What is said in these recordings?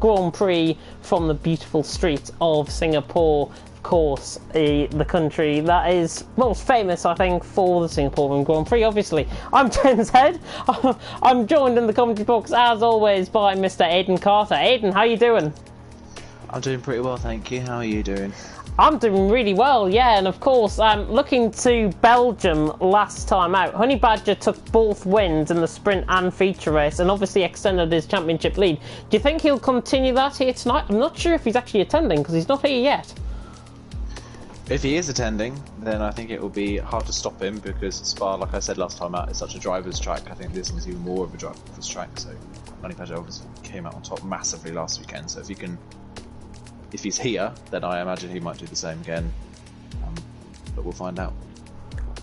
Grand Prix from the beautiful streets of Singapore. Of course, the country that is most famous, I think, for the Singaporean Grand Prix, obviously. I'm James Head. I'm joined in the commentary box, as always, by Mr. Aidan Carter. Aidan, how you doing? I'm doing pretty well, thank you. How are you doing? I'm doing really well, yeah, and of course, looking to Belgium last time out, Honey Badger took both wins in the sprint and feature race and obviously extended his championship lead. Do you think he'll continue that here tonight? I'm not sure if he's actually attending because he's not here yet. If he is attending, then I think it will be hard to stop him because Spa, like I said last time out, is such a driver's track. I think this one's even more of a driver's track, so Honey Badger obviously came out on top massively last weekend, so if he's here, then I imagine he might do the same again, but we'll find out.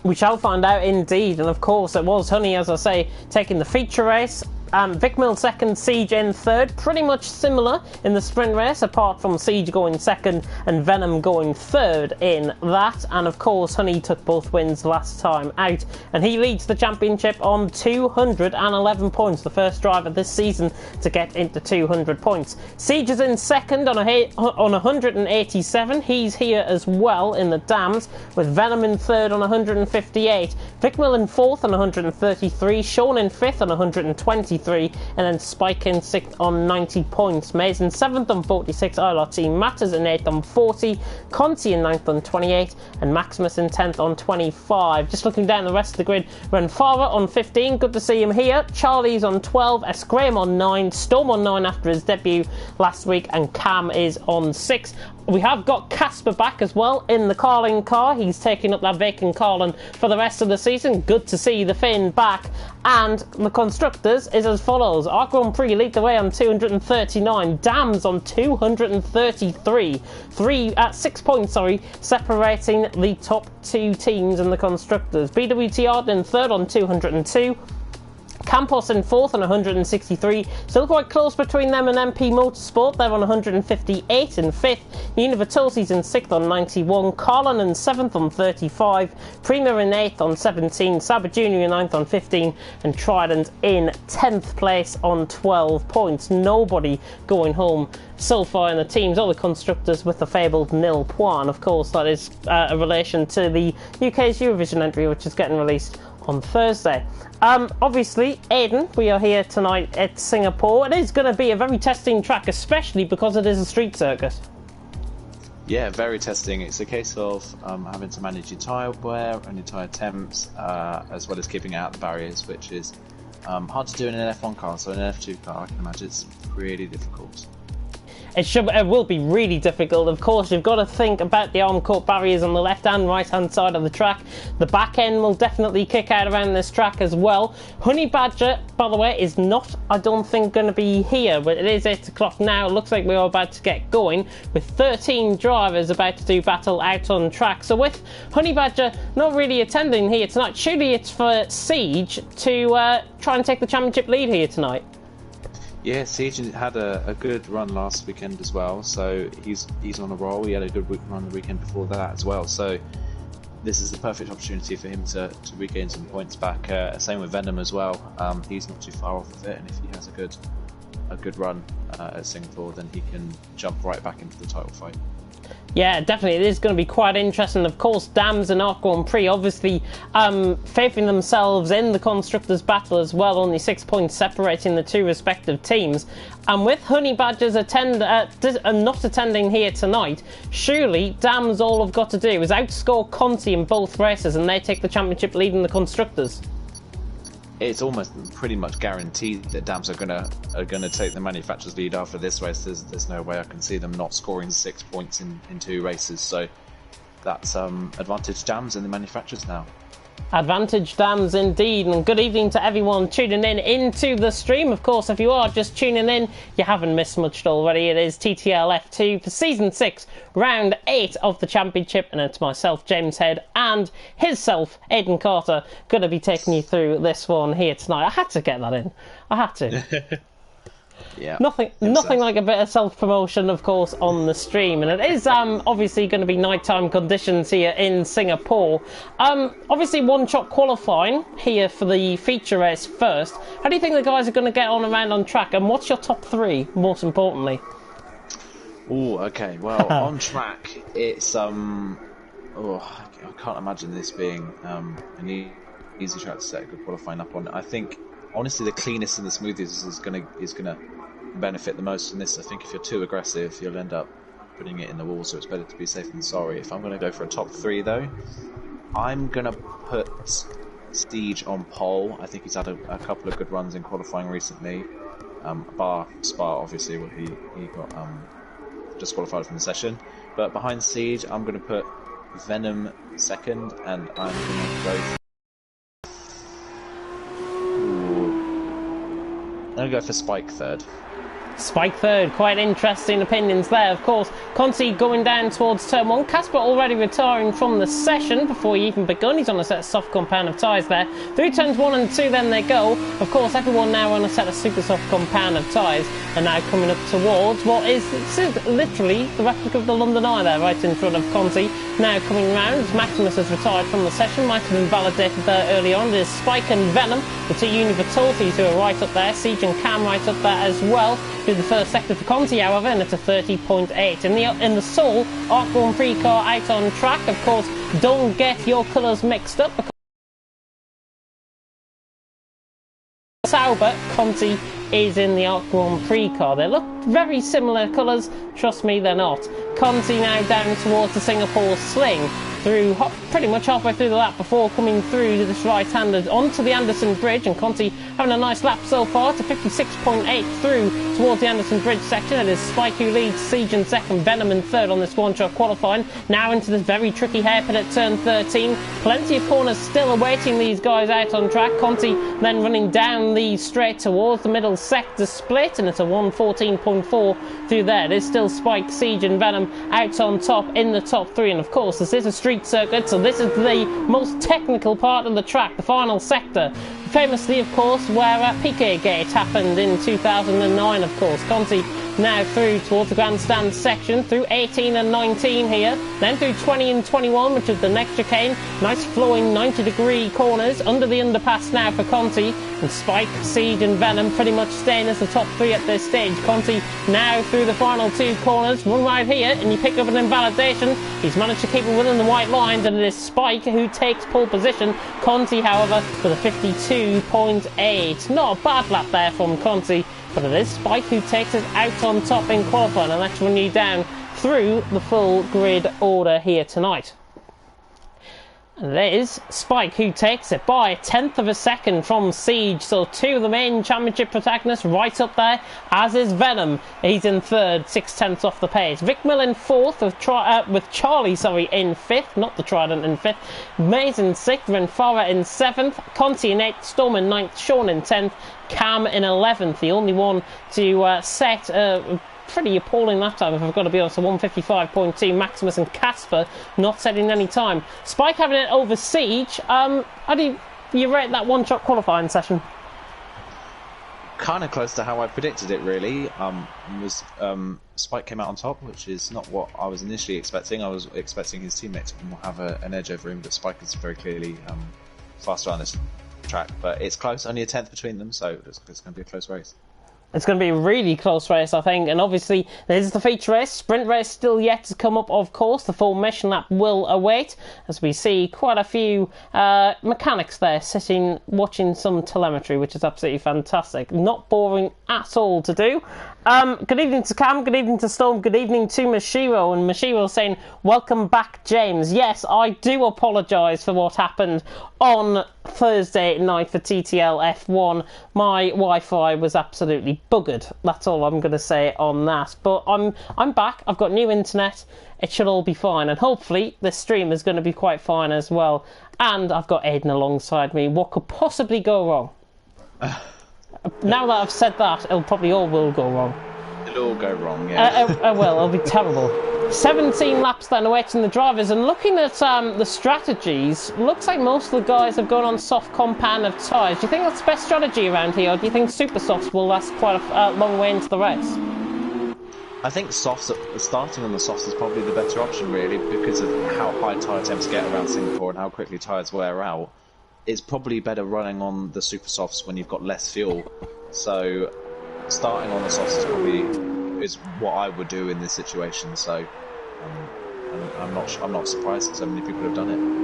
We shall find out indeed, and of course it was Honey, as I say, taking the feature race. Vic Mill second, Siege in third, pretty much similar in the sprint race, apart from Siege going second and Venom going third in that. And of course, Honey took both wins last time out, and he leads the championship on 211 points, the first driver this season to get into 200 points. Siege is in second on 187. He's here as well in the Dams, with Venom in third on 158. Vic Mill in fourth on 133. Sean in fifth on 123. And then Spike in 6th on 90 points. Maze in 7th on 46. ILRT Matters in 8th on 40. Conti in 9th on 28. And Maximus in 10th on 25. Just looking down the rest of the grid, Renfara on 15. Good to see him here. Charlie's on 12. S. Graham on 9. Storm on 9 after his debut last week. And Cam is on 6. We have got Casper back as well in the Carling car. He's taking up that vacant Carlin for the rest of the season. Good to see the Finn back. And the Constructors is as follows. Our Grand Prix lead the way on 239. Dams on 233. 6 points, separating the top two teams in the Constructors. BWT in third on 202. Campos in 4th on 163, still quite close between them and MP Motorsport. They're on 158 in 5th. Univertosi's in 6th on 91, Carlin in 7th on 35, Prima in 8th on 17, Saber Jr. in 9th on 15, and Trident in 10th place on 12 points. Nobody going home so far in the teams or the Constructors with the fabled nil point. Of course, that is a relation to the UK's Eurovision entry, which is getting released on Thursday. Obviously, Aidan, we are here tonight at Singapore. It is going to be a very testing track, especially because it is a street circuit. Yeah, very testing. It's a case of having to manage your tyre wear and your tyre temps, as well as keeping out the barriers, which is hard to do in an F1 car. So in an F2 car, I can imagine it's really difficult. It will be really difficult. Of course, you've got to think about the arm court barriers on the left and right hand side of the track. The back end will definitely kick out around this track as well. Honey Badger, by the way, is not, I don't think, going to be here, but it is 8 o'clock now. It looks like we're about to get going with 13 drivers about to do battle out on track. So with Honey Badger not really attending here tonight, surely it's for Siege to try and take the championship lead here tonight. Yeah, Siege had a good run last weekend as well, so he's on a roll. He had a good run the weekend before that as well, so this is the perfect opportunity for him to regain some points back. Same with Venom as well. He's not too far off of it, and if he has a good run at Singapore, then he can jump right back into the title fight. Yeah, definitely. It is going to be quite interesting. Of course, Dams and Arc Grand Prix obviously favouring themselves in the Constructors' battle as well, only 6 points separating the two respective teams. And with Honey Badgers not attending here tonight, surely Dams all have got to do is outscore Conti in both races and they take the championship lead in the Constructors. It's almost pretty much guaranteed that Dams are gonna take the manufacturer's lead after this race. There's no way I can see them not scoring 6 points in 2 races. So that's advantage Dams and the manufacturers now. Advantage Dams indeed, and good evening to everyone tuning in into the stream. Of course, if you are just tuning in, you haven't missed much already. It is TTL F2 for Season 6, Round 8 of the Championship, and it's myself, James Head, and himself, Aidan Carter, going to be taking you through this one here tonight. I had to get that in. I had to. Yeah. Nothing like a bit of self-promotion, of course, on the stream. And it is obviously going to be nighttime conditions here in Singapore. Obviously, one-shot qualifying here for the feature race first. How do you think the guys are going to get on around on track? And what's your top three, most importantly? Oh, okay. Well, on track, it's I can't imagine this being an easy track to set a good qualifying up on. I think honestly the cleanest and the smoothest is gonna benefit the most from this. I think if you're too aggressive, you'll end up putting it in the wall. So it's better to be safe than sorry. If I'm gonna go for a top three though, I'm gonna put Siege on pole. I think he's had a couple of good runs in qualifying recently. Bar Spa obviously, where he got disqualified from the session. But behind Siege, I'm going to put Venom second, and I'm going to go. I'm going to go for Spike third. Spike third, quite interesting opinions there. Of course, Conti going down towards turn one. Casper already retiring from the session before he even begun. He's on a set of soft compound of tyres there. Through turns 1 and 2 then they go. Of course, everyone now on a set of super soft compound of tyres and now coming up towards what is literally the replica of the London Eye there, right in front of Conti. Now coming round, as Maximus has retired from the session, might have been validated there early on. There's Spike and Venom, the two Univertalities who are right up there. Siege and Cam right up there as well. Through the first sector for Conti, however, and it's a 30.8. In the Soul, Arc Grand Prix car out on track. Of course, don't get your colours mixed up. Sauber, Conti is in the Arc Grand Prix car. They look very similar colours, trust me, they're not. Conti now down towards the Singapore Sling, through pretty much halfway through the lap before coming through to this right-handed onto the Anderson Bridge, and Conti having a nice lap so far to 56.8 through towards the Anderson Bridge section. It is Spike who leads, Siege in second, Venom in third on this one-shot qualifying. Now into this very tricky hairpin at turn 13. Plenty of corners still awaiting these guys out on track. Conti then running down the straight towards the middle sector split, and it's a 114.4 through there. There's still Spike, Siege and Venom out on top in the top three, and of course this is a street circuit, so this is the most technical part of the track, the final sector. Famously, of course, where Piquet Gate happened in 2009, of course. Conti now through towards the grandstand section, through 18 and 19 here, then through 20 and 21, which is the next chicane. Nice flowing 90-degree corners under the underpass now for Conti, and Spike, Siege and Venom pretty much staying as the top three at this stage. Conti now through the final two corners, run right here, and you pick up an invalidation. He's managed to keep it within the white lines, and it is Spike who takes pole position. Conti, however, with a 52.8. Not a bad lap there from Conti, but it is Spike who takes it out on top in qualifying, and let's run you down through the full grid order here tonight. And it is Spike who takes it by 1/10 of a second from Siege, so two of the main championship protagonists right up there, as is Venom. He's in third, 6/10 off the pace. Vic Mill in fourth, with Charlie in fifth, not the Trident in fifth. Mays in sixth, Renfara in seventh, Conti in eighth, Storm in ninth, Sean in 10th, Cam in 11th, the only one to set pretty appalling lap time, if I've got to be honest, a 155.2. Maximus and Casper not setting any time. Spike having it over Siege. How do you rate that one-shot qualifying session? Kind of close to how I predicted it, really. Spike came out on top, which is not what I was initially expecting. I was expecting his teammate to have an edge over him, but Spike is very clearly faster on this track. But it's close, only a 10th between them, so it's going to be a close race. It's going to be a really close race, I think, and obviously there's the feature race. Sprint race still yet to come up, of course. The full mission lap will await, as we see quite a few mechanics there sitting, watching some telemetry, which is absolutely fantastic. Not boring at all to do. Good evening to Cam, good evening to Storm, good evening to Mashiro, and Mashiro saying, welcome back, James. Yes, I do apologise for what happened on Thursday night for TTL F1. My Wi-Fi was absolutely buggered. That's all I'm going to say on that. But I'm back, I've got new internet, it should all be fine, and hopefully this stream is going to be quite fine as well. And I've got Aiden alongside me. What could possibly go wrong? Now that I've said that, it'll probably all will go wrong. It'll all go wrong, yeah. Well, it'll be terrible. 17 laps then awaiting the drivers, and looking at the strategies, looks like most of the guys have gone on soft compound tyres. Do you think that's the best strategy around here, or do you think super softs will last quite a long way into the race? I think starting on the softs is probably the better option, really, because of how high tyre temps get around Singapore and how quickly tyres wear out. It's probably better running on the super softs when you've got less fuel. So starting on the softs is what I would do in this situation. So I'm not surprised that so many people have done it.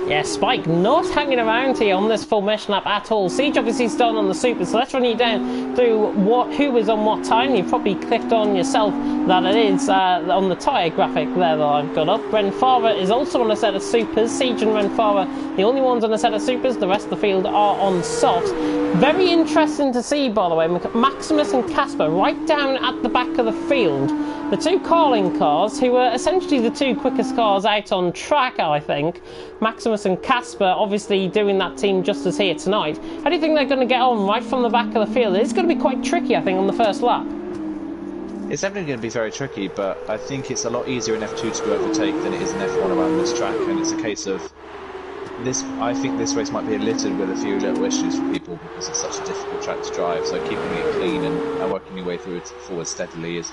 Yeah, Spike not hanging around here on this formation lap at all. Siege obviously starting on the super, so let's run you down through who is on what time. You've probably clicked on yourself that it is on the tyre graphic there that I've got up. Renfara is also on a set of supers. Siege and Renfara, the only ones on a set of supers. The rest of the field are on softs. Very interesting to see, by the way, Maximus and Casper right down at the back of the field. The two Carling cars, who were essentially the two quickest cars out on track, I think. Maximus and Casper obviously doing that team justice here tonight. How do you think they're going to get on right from the back of the field? It's going to be quite tricky, I think, on the first lap. It's definitely going to be very tricky, but I think it's a lot easier in F2 to overtake than it is in F1 around this track, and it's a case of this. I think this race might be littered with a few little issues for people because it's such a difficult track to drive, so keeping it clean and working your way through it forward steadily is,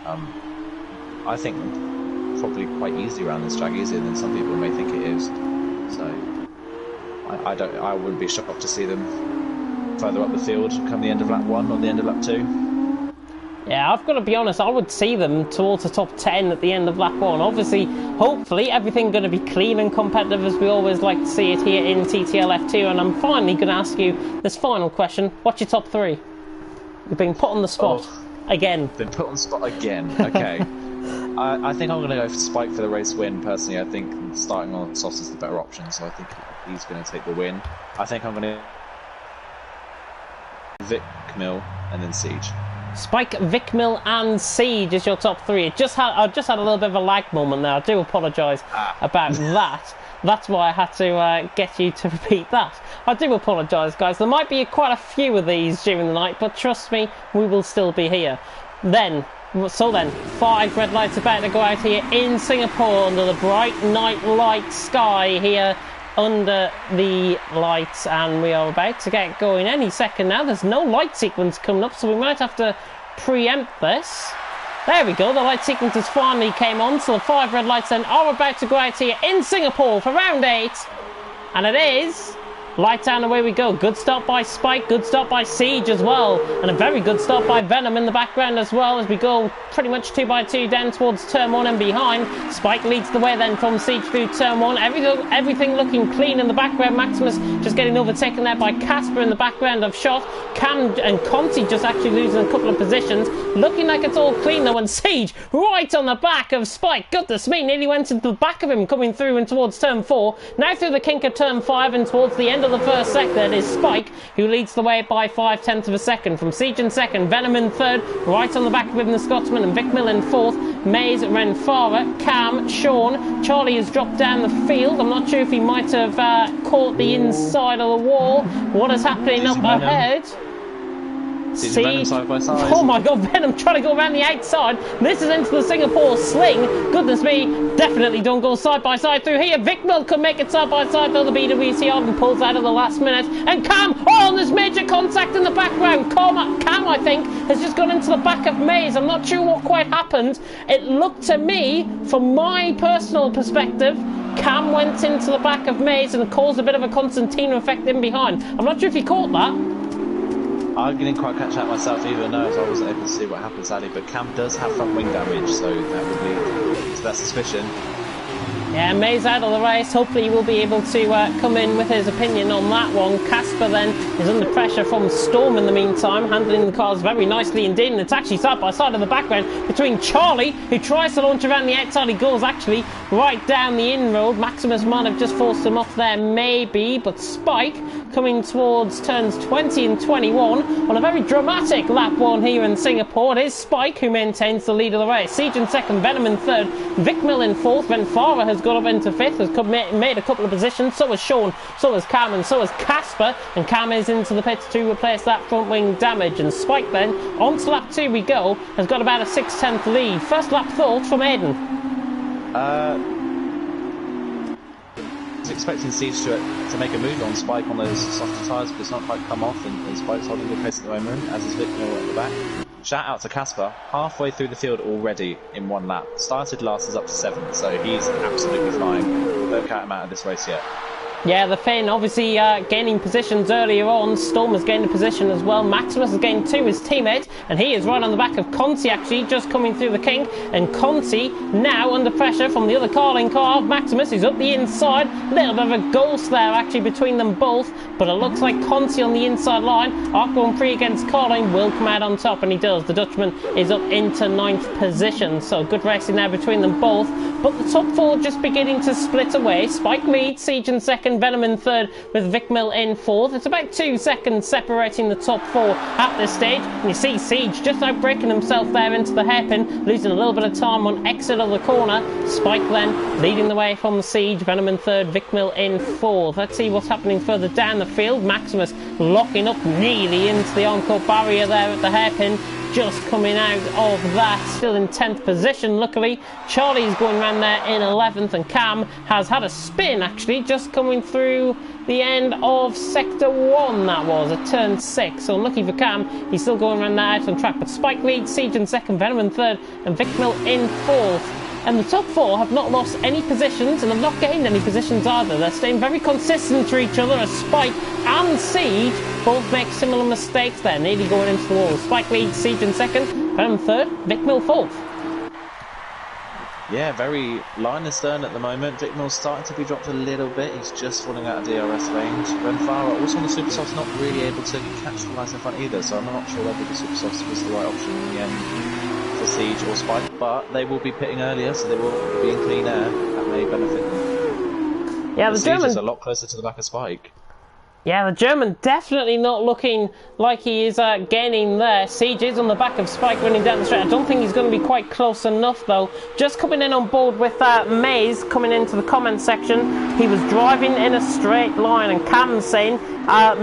I think, probably quite easy around this track, easier than some people may think it is. So I wouldn't be shocked to see them further up the field come the end of lap 1 or the end of lap 2. Yeah, I've got to be honest, I would see them towards the top 10 at the end of lap 1. Obviously, hopefully, everything going to be clean and competitive as we always like to see it here in TTL F2. And I'm finally going to ask you this final question. What's your top 3? You're being put on the spot. Again. Been put on the spot again. Okay. I think I'm going to go for Spike for the race win, personally. I think starting on softs is the better option, so I think he's going to take the win. I think I'm going to Vic, Camille, and then Siege. Spike, Vicmill and Siege is your top 3. I just had a little bit of a lag moment there. I do apologise about that. That's why I had to get you to repeat that. I do apologise, guys. There might be quite a few of these during the night, but trust me, we will still be here. So then, 5 red lights about to go out here in Singapore under the bright night light sky here under the lights, and we are about to get going any second now. There's no light sequence coming up, so we might have to preempt this. There we go, the light sequence has finally came on, so the 5 red lights then are about to go out here in Singapore for round 8, and it is light down, away we go. Good start by Spike, good start by Siege as well, and a very good start by Venom in the background as well as we go pretty much 2 by 2 down towards turn 1 and behind. Spike leads the way then from Siege through turn 1. Everything looking clean in the background. Maximus just getting overtaken there by Casper in the background of shot. Cam and Conti just actually losing a couple of positions. Looking like it's all clean though, and Siege right on the back of Spike. Goodness me, nearly went into the back of him coming through and towards turn 4. Now through the kink of turn 5 and towards the end of the first sector, it is Spike who leads the way by 5/10 of a second. From Siege in second, Venom in third, right on the back of him the Scotsman, and Vic Mill in fourth. Maze, Renfara, Cam, Sean. Charlie has dropped down the field. I'm not sure if he might have caught the inside of the wall. What is happening up ahead? Venom side by side. Oh my god, Venom trying to go around the outside. This is into the Singapore sling. Goodness me, definitely don't go side by side through here. Vic Mill could make it side by side though. The BWC Arden pulls out at the last minute. And Cam, oh, there's major contact in the background. Cam, I think, has just gone into the back of Maze. I'm not sure what quite happened. It looked to me, from my personal perspective, Cam went into the back of Maze and caused a bit of a Constantino effect in behind. I'm not sure if he caught that. I didn't quite catch that myself either, no, so I wasn't able to see what happened sadly, but Cam does have front wing damage, so that would lead to that suspicion. Yeah, Maze out of the race. Hopefully he will be able to come in with his opinion on that one. Casper then is under pressure from Storm in the meantime, handling the cars very nicely indeed, and it's actually side by side in the background between Charlie, who tries to launch around the outside. He goes actually right down the in-road. Maximus might have just forced him off there maybe, but Spike coming towards turns 20 and 21 on a very dramatic lap 1 here in Singapore. It is Spike who maintains the lead of the race. Siege in second, Venom in third, Vic Mill in fourth. Renfara has has got up into 5th, has made a couple of positions. So has Sean, so has Cam, and so has Casper. And Cam is into the pits to replace that front wing damage. And Spike then, on to lap 2 we go, has got about a 6/10 lead. First lap thoughts from Aiden? I was expecting Siege to make a move on Spike on those softer tyres, but it's not quite come off, and Spike's holding good pace at the moment, as is Victor at the back. Shout out to Casper, halfway through the field already in 1 lap. Started last, is up to 7th, so he's absolutely flying. Don't count him out of this race yet. Yeah, the Finn obviously gaining positions earlier on. Storm has gained a position as well. Maximus has gained 2, his teammate, and he is right on the back of Conti actually, just coming through the kink. And Conti now under pressure from the other Carling car. Maximus is up the inside. Little bit of a ghost there actually between them both, but it looks like Conti on the inside line. Arc Grand Prix against Carling will come out on top, and he does. The Dutchman is up into 9th position, so good racing there between them both. But the top 4 just beginning to split away. Spike leads, Siege in 2nd, Venom in 3rd, with Vic Mill in 4th. It's about 2 seconds separating the top 4 at this stage. And you see Siege just outbreaking himself there into the hairpin, losing a little bit of time on exit of the corner. Spike then leading the way from the Siege, Venom in 3rd, Vic Mill in 4th. Let's see what's happening further down the field. Maximus locking up nearly into the on-court barrier there at the hairpin. Just coming out of that, still in 10th position luckily. Charlie's going around there in 11th, and Cam has had a spin actually, just coming through the end of sector 1, that was at turn 6. So unlucky for Cam, he's still going around there out on track. But Spike leads, Siege in 2nd, Venom in 3rd, and Vic Mill in 4th. And the top 4 have not lost any positions and have not gained any positions either. They're staying very consistent to each other as Spike and Siege both make similar mistakes there, nearly going into the wall. Spike leads, Siege in 2nd, Venom 3rd, Vic Mill 4th. Yeah, very line astern at the moment. Vic Mill's starting to be dropped a little bit. He's just falling out of DRS range. Renfara, also on the Supersoft's not really able to catch the lights in front either, so I'm not sure whether the Supersoft was the right option in the end for Siege or Spike, but they will be pitting earlier, so they will be in clean air. That may benefit them. Yeah, the German is a lot closer to the back of Spike. Yeah, the German definitely not looking like he is gaining there. Siege is on the back of Spike running down the straight. I don't think he's going to be quite close enough though. Just coming in on board with Maze coming into the comment section. He was driving in a straight line, and Cam's saying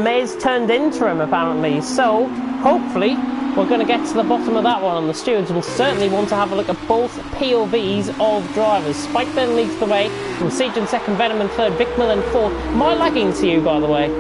Maze turned into him apparently. So hopefully we're going to get to the bottom of that one, and the stewards will certainly want to have a look at both POVs of drivers. Spike then leads the way from Siege in 2nd, Venom in 3rd, Vic Mill in 4th. Am I lagging to you, by the way?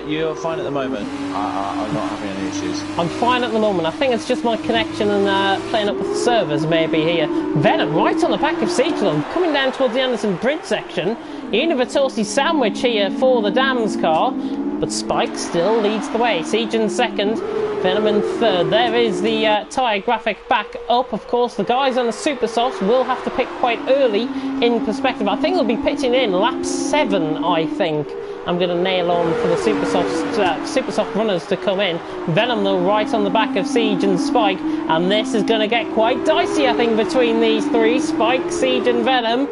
You're fine at the moment. I'm not having any issues. I'm fine at the moment. I think it's just my connection and playing up with the servers maybe here. Venom right on the back of Siege though, coming down towards the Anderson Bridge section. Univertosi sandwich here for the Dams car, but Spike still leads the way. Siege in 2nd, Venom in 3rd. There is the tyre graphic back up. Of course, the guys on the Supersofts will have to pick quite early in perspective. I think they'll be pitching in lap 7, I think. I'm going to nail on for the Supersoft runners to come in. Venom though right on the back of Siege and Spike, and this is going to get quite dicey I think between these 3, Spike, Siege and Venom.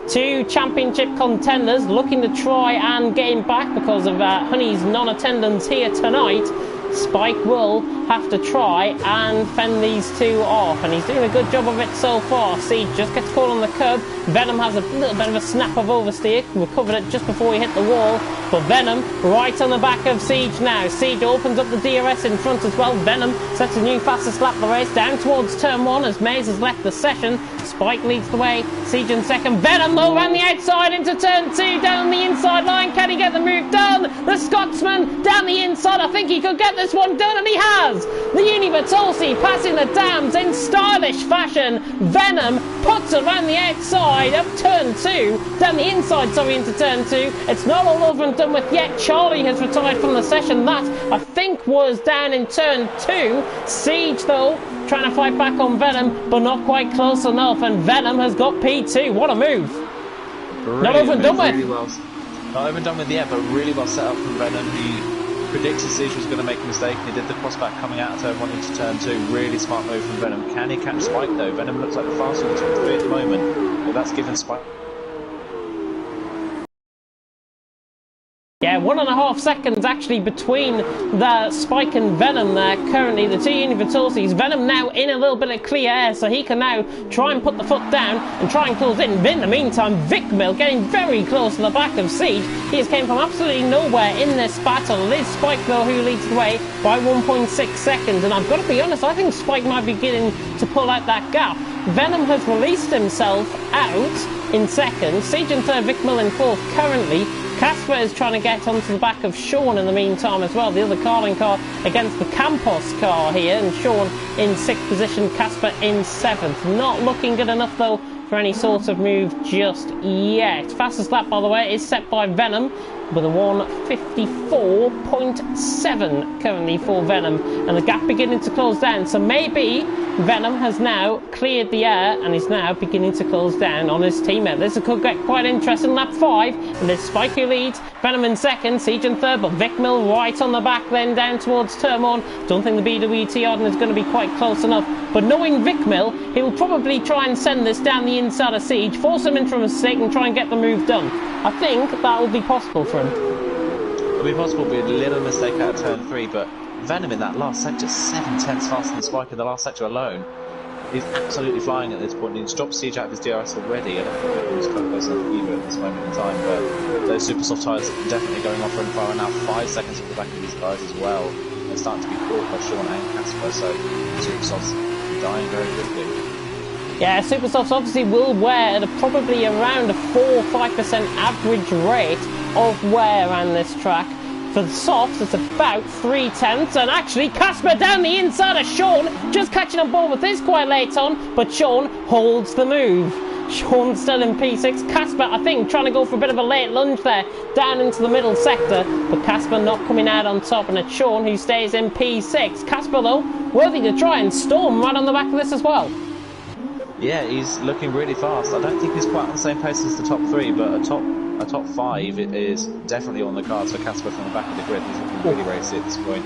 2 championship contenders looking to try and gain back because of Honey's non-attendance here tonight. Spike will have to try and fend these 2 off, and he's doing a good job of it so far. Siege just gets caught on the curb. Venom has a little bit of a snap of oversteer, recovered it just before he hit the wall, but Venom right on the back of Siege now. Siege opens up the DRS in front as well. Venom sets a new fastest lap of the race down towards turn 1 as Maze has left the session. Spike leads the way, Siege in 2nd. Venom though around the outside into turn 2, down the inside line. Can he get the move done? The Scotsman down the inside. I think he could get this one done, and he has. The Univertosi passing the Dams in stylish fashion. Venom puts around the outside of turn 2, down the inside, sorry, into turn 2. It's not all over and done with yet. Charlie has retired from the session. That, I think, was down in turn 2. Siege, though, trying to fight back on Venom, but not quite close enough, and Venom has got P2. What a move. Not over and done with. Really well, not over and done with yet, but really well set up from Venom. He predicted Siege was going to make a mistake. He did the crossback coming out of turn 1 into turn 2. Really smart move from Venom. Can he catch Spike though? Venom looks like the faster of the top 3 at the moment. But that's given Spike Yeah, 1.5 seconds actually between the Spike and Venom there. Currently, the two Universalties. Venom now in a little bit of clear air, so he can now try and put the foot down and try and close in. In the meantime, Vicmil getting very close to the back of Siege. He has came from absolutely nowhere in this battle. It is Spike, though, who leads the way by 1.6 seconds. And I've got to be honest, I think Spike might be beginning to pull out that gap. Venom has released himself out in second. Siege in third, Vicmil in fourth currently. Casper is trying to get onto the back of Sean in the meantime as well. The other Carling car against the Campos car here, and Sean in sixth position, Casper in seventh. Not looking good enough though for any sort of move just yet. Fastest lap, by the way, is set by Venom with a 1:54.7 currently for Venom, and the gap beginning to close down. So maybe Venom has now cleared the air and is now beginning to close down on his teammate. This could get quite interesting. Lap 5, and there's Spike who leads, Venom in second, Siege in third, but Vicmil right on the back then down towards Termon. Don't think the BWT Arden is going to be quite close enough, but knowing Vicmil, he will probably try and send this down the inside of Siege, force him into a mistake and try and get the move done. I think that will be possible for him. It'll be possible to be a little mistake out of turn 3, but Venom in that last sector, 7/10 faster than Spike in the last sector alone. He's absolutely flying at this point. He's dropped Siege out of his DRS already. I don't think Victor's close enough either at this moment in time, but those super soft tyres are definitely going off for him far, and now 5 seconds off the back of these guys as well. They're starting to be caught by Sean and Casper, so super softs are dying very quickly. Yeah, super softs obviously will wear at probably around a 4-5% average rate of wear on this track. For the softs, it's about 3/10, and actually Casper down the inside of Sean, just catching on board with this quite late on, but Sean holds the move. Sean still in P6, Casper I think trying to go for a bit of a late lunge there, down into the middle sector, but Casper not coming out on top, and it's Sean who stays in P6. Casper though, worthy to try, and Storm right on the back of this as well. Yeah, he's looking really fast. I don't think he's quite on the same pace as the top 3, but a top 5 it is definitely on the cards for Casper from the back of the grid. He's looking really racy at this point.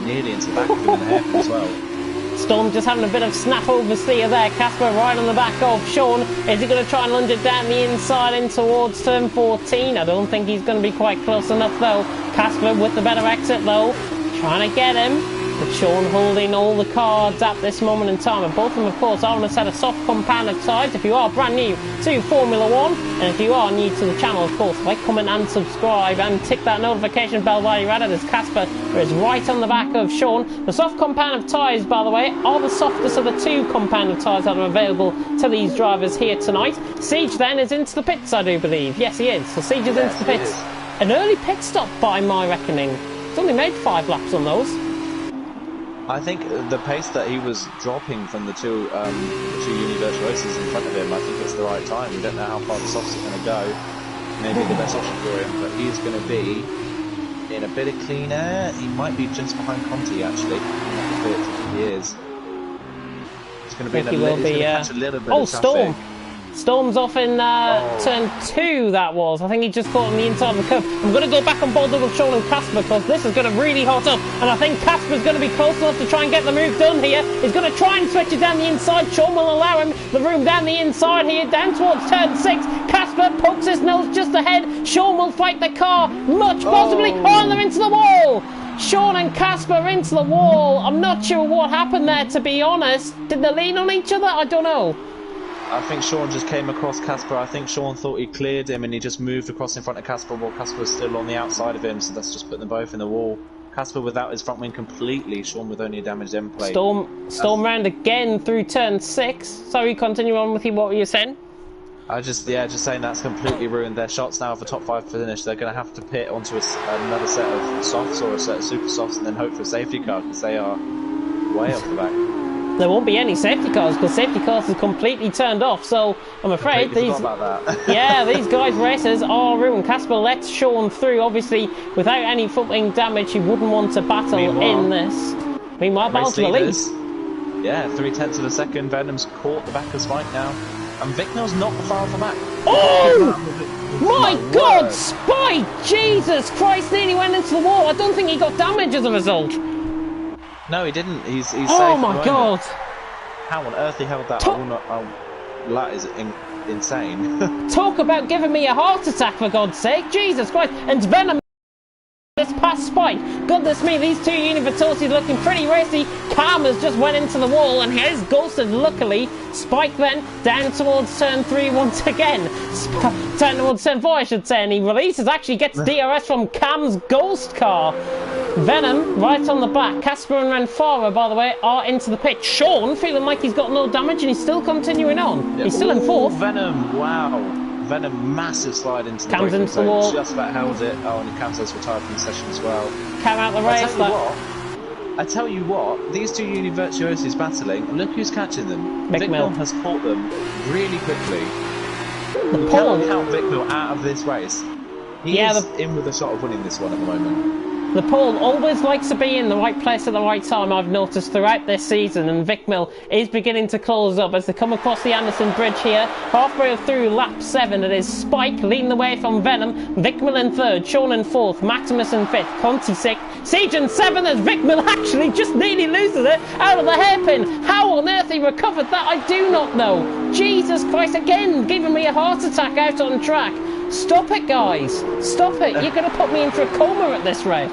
Nearly into the back of him in the hairpin as well. Storm just having a bit of snap oversteer there. Casper right on the back of Sean. Is he going to try and lunge it down the inside in towards turn 14? I don't think he's going to be quite close enough though. Casper with the better exit though, trying to get him. But Sean holding all the cards at this moment in time, and both of them of course are on a set of soft compound of tyres. If you are brand new to Formula 1, and if you are new to the channel, of course, like, comment and subscribe and tick that notification bell while you're at it, as Casper is right on the back of Sean. The soft compound of tyres, by the way, are the softest of the 2 compound of tyres that are available to these drivers here tonight. Siege then is into the pits, I do believe. Yes, he is. So Siege is into the pits. An early pit stop by my reckoning. He's only made 5 laps on those. I think the pace that he was dropping from the two universal races in front of him, I think it's the right time. We don't know how far the softs are going to go. Maybe the best option for him, but he's going to be in a bit of clean air. He might be just behind Conti actually. He is. He's going to be in catch a little bit of traffic. Storm! Storm's off in turn 2, that was. I think he just caught on the inside of the curve. I'm going to go back on board with Sean and Casper because this is going to really hot up. And I think Casper's going to be close enough to try and get the move done here. He's going to try and switch it down the inside. Sean will allow him the room down the inside here, down towards turn 6. Casper pokes his nose just ahead. Sean will fight the car, much possibly. Oh, they're into the wall! Sean and Casper into the wall. I'm not sure what happened there, to be honest. Did they lean on each other? I don't know. I think Sean just came across Casper. I think Sean thought he cleared him and he just moved across in front of Casper while Casper was still on the outside of him, so that's just put them both in the wall. Casper without his front wing completely, Sean with only a damaged end plate. Storm round again through turn 6. Sorry, continue on with you, what were you saying? Just saying that's completely ruined their shots now for top 5 finish. They're going to have to pit onto another set of softs or a set of super softs and then hope for a safety car because they are way off the back. There won't be any safety cars because safety cars is completely turned off, so I'm afraid these these guys racers are ruined. Casper lets Sean through, obviously without any foot wing damage. He wouldn't want to battle in this. Meanwhile, battle to the lead. Yeah, 3/10 of a second. Venom's caught the back of Spike now, and Vicnel's not far off the back. Oh my God, Spike! Jesus Christ, nearly went into the wall. I don't think he got damage as a result. No, he didn't. He's safe. Oh my God! How on earth he held that? That is insane. Talk about giving me a heart attack, for God's sake! Jesus Christ! And Venom It's past Spike. Goodness me, these two Univertoses looking pretty racy. Karma's just went into the wall and he's ghosted, luckily. Spike then down towards turn 3 once again. Turn towards turn 4, I should say, and he releases, actually gets DRS from Cam's ghost car. Venom right on the back. Casper and Renfara, by the way, are into the pit. Sean feeling like he's got no damage and he's still continuing on. He's still in fourth. Venom, wow. Venom, massive slide into the Cam's into the wall. Just about held it. Oh, and Cam's retired from the session as well. Cam out the race. I tell you what, these two Univirtuosos battling, look who's catching them. Vic Mill has caught them really quickly. You cannot count Vic Mill out of this race. He is in with a shot of winning this one at the moment. The Paul always likes to be in the right place at the right time, I've noticed throughout this season, and Vic Mill is beginning to close up as they come across the Anderson Bridge here. Halfway through lap 7, it is Spike leading the way from Venom, Vic Mill in 3rd, Sean in 4th, Maximus in 5th, Conti 6th, Siege in 7th as Vic Mill actually just nearly loses it out of the hairpin. How on earth he recovered that, I do not know. Jesus Christ, again giving me a heart attack out on track. Stop it, guys. Stop it. You're going to put me into a coma at this rate.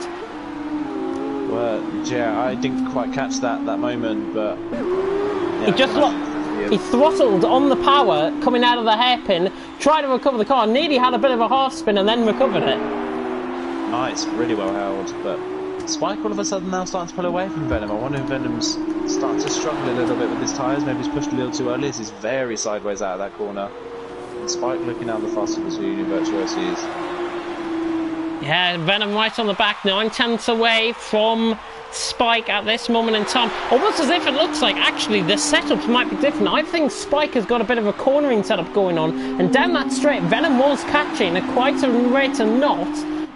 Well, yeah, I didn't quite catch that moment, but... Yeah, he just he throttled on the power coming out of the hairpin, tried to recover the car, nearly had a bit of a half spin and then recovered it. Nice, really well held, but Spike all of a sudden now starting to pull away from Venom. I wonder if Venom's starting to struggle a little bit with his tyres. Maybe he's pushed a little too early as he's very sideways out of that corner. Spike looking out the fastest of the Univirtuosos. Yeah, Venom right on the back, 9 tenths away from Spike at this moment in time. Almost as if it looks like actually the setups might be different. I think Spike has got a bit of a cornering setup going on, and down that straight Venom was catching at quite a rate of knot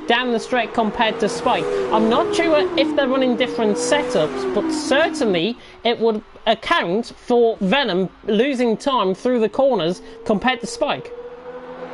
down the straight compared to Spike. I'm not sure if they're running different setups, but certainly it would account for Venom losing time through the corners compared to Spike.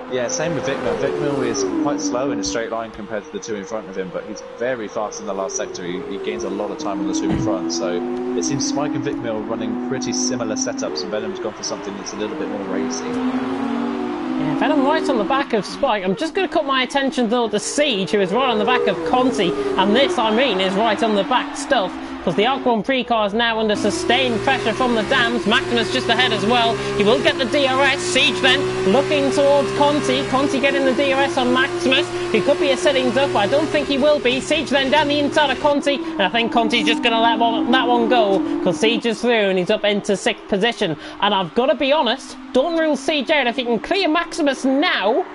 Yeah, same with Vic Mill. Vic Mill is quite slow in a straight line compared to the two in front of him, but he's very fast in the last sector. He gains a lot of time on the two in front, so it seems Spike and Vic Mill running pretty similar setups, and Venom's gone for something that's a little bit more racy. Yeah, Venom right on the back of Spike. I'm just going to cut my attention though to Siege, who is right on the back of Conti, and this, I mean, is right on the back stuff, because the Arc 1 pre-car is now under sustained pressure from the dams. Maximus just ahead as well. He will get the DRS. Siege then looking towards Conti. Conti getting the DRS on Maximus. He could be a settings up, but I don't think he will be. Siege then down the inside of Conti, and I think Conti's just going to let that one go, because Siege is through and he's up into 6th position. And I've got to be honest, don't rule Siege out. If he can clear Maximus now,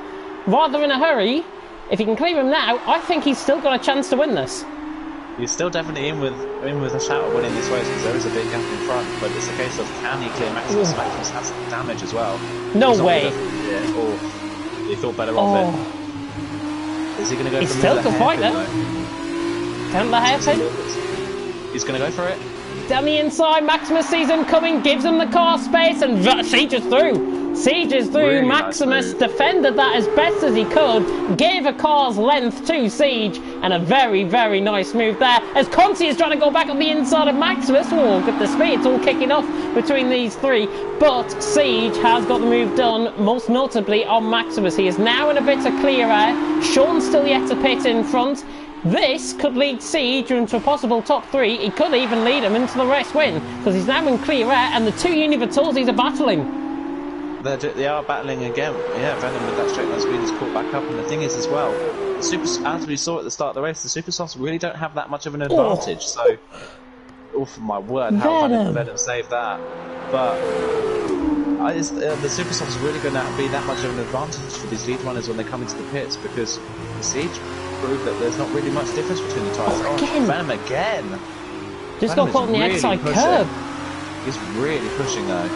rather in a hurry, if he can clear him now, I think he's still got a chance to win this. He's still definitely in with a shout at winning this race, because there is a big gap in front, but it's a case of can he clear Maximus? Maximus has some damage as well. No way. Or he thought better of it. Is he going to go for still the can fight it. Down the hairpin. He's going to go for it. Down the inside, Maximus sees him coming, gives him the car space, and Siege is through. Siege is through. Really Maximus defended that as best as he could, gave a car's length to Siege, and a very, very nice move there as Conti is trying to go back on the inside of Maximus. Oh, goodness me, it's all kicking off between these three, but Siege has got the move done, most notably on Maximus. He is now in a bit of clear air. Sean's still yet to pit in front. This could lead Siege into a possible top 3. It could even lead him into the race win, because he's now in clear air and the two Univirtuosos are battling. They are battling again. Yeah, Venom with that straight line speed is caught back up, and the thing is as well, as we saw at the start of the race, the Super Softs really don't have that much of an advantage. So, oh for my word, how Venom saved that. But the Super Softs are really going to be that much of an advantage for these lead runners when they come into the pits, because the Siege proved that there's not really much difference between the tyres. Venom again! Just got caught on the outside curb. He's really pushing though.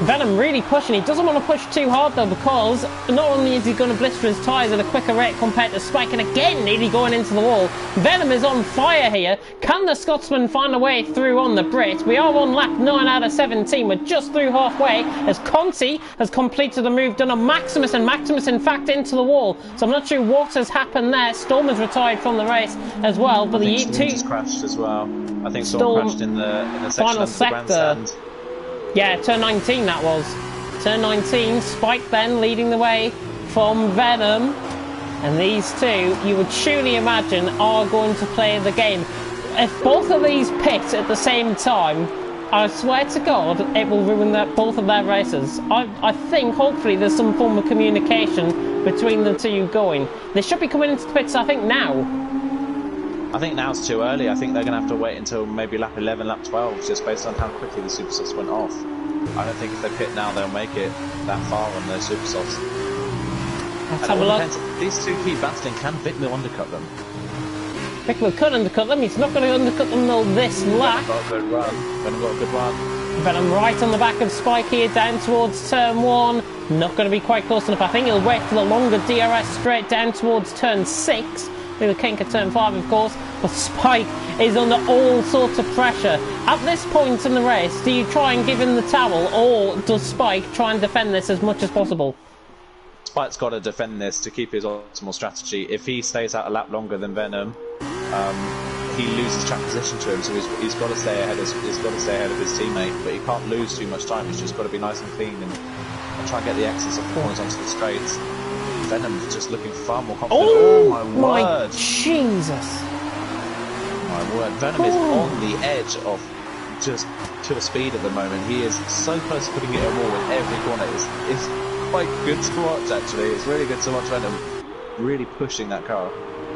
Venom really pushing. He doesn't want to push too hard though, because not only is he going to blister his tyres at a quicker rate compared to Spike, and again nearly going into the wall. Venom is on fire here. Can the Scotsman find a way through on the Brit? We are on lap 9 out of 17. We're just through halfway as Conti has completed the move done on Maximus, and Maximus in fact into the wall. So I'm not sure what has happened there. Storm has retired from the race as well, but the Storm just crashed as well. I think Storm crashed in the final sector. Yeah, turn 19 that was. Turn 19, Spike then leading the way from Venom. And these two, you would surely imagine, are going to play the game. If both of these pit at the same time, I swear to God, it will ruin both of their races. I think, hopefully, there's some form of communication between the two going. They should be coming into the pits, I think, now. I think now's too early. I think they're going to have to wait until maybe lap 11, lap 12, just based on how quickly the super softs went off. I don't think if they pit now, they'll make it that far on their super softs. Let's have a look. These two keep battling. Can Vickmill undercut them? Vickmill could undercut them. He's not going to undercut them though this lap. Got a good run. Venom got a good run. Venom right on the back of Spike here, down towards turn 1. Not going to be quite close enough. I think he'll wait for the longer DRS straight down towards turn 6. With a kink at turn 5, of course. But Spike is under all sorts of pressure. At this point in the race, do you try and give him the towel, or does Spike try and defend this as much as possible? Spike's got to defend this to keep his optimal strategy. If he stays out a lap longer than Venom, he loses track position to him, so he's got to stay ahead of his teammate. But he can't lose too much time. He's just got to be nice and clean and try and get the exits of corners onto the straights. Venom's just looking far more confident. Oh my word! Jesus! My word! Venom is on the edge of just pure speed at the moment. He is so close to putting it in a wall with every corner. It's quite good to watch, actually. It's really good to watch Venom really pushing that car.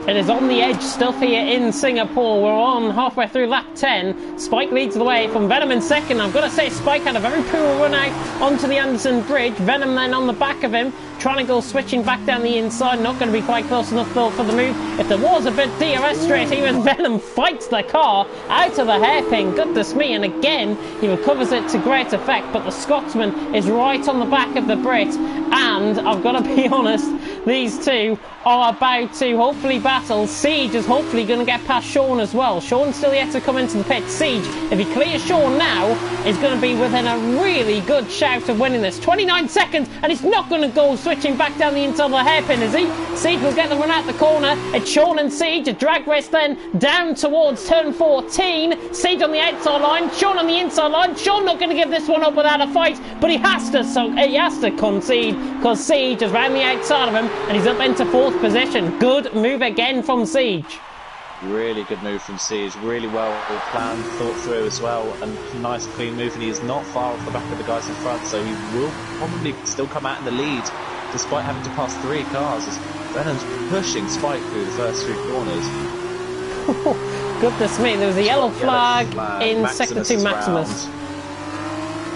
It is on the edge stuff here in Singapore. We're on halfway through lap 10. Spike leads the way from Venom in second. I've got to say, Spike had a very poor run out onto the Anderson Bridge. Venom then on the back of him, trying to go switching back down the inside. Not going to be quite close enough though for the move. If there was a bit DRS straight, even Venom fights the car out of the hairpin. Goodness me, and again, he recovers it to great effect. But the Scotsman is right on the back of the Brit. And I've got to be honest, these two are about to hopefully battle. Siege is hopefully going to get past Sean as well. Sean's still yet to come into the pit. Siege, if he clears Sean now, is going to be within a really good shout of winning this. 29 seconds, and he's not going to go switching back down the inside of the hairpin, is he? Siege will get the run out the corner. It's Sean and Siege, a drag race then down towards turn 14. Siege on the outside line, Sean on the inside line. Sean not going to give this one up without a fight, but he has to concede, because Siege is round the outside of him, and he's up into 4th position. Good move again from Siege. Really good move from Siege, really well planned, thought through as well, and nice clean move, and he is not far off the back of the guys in front, so he will probably still come out in the lead, despite having to pass 3 cars, as Venom's pushing Spike through the first 3 corners. Goodness me, there was a yellow flag in Maximus sector 2 Maximus.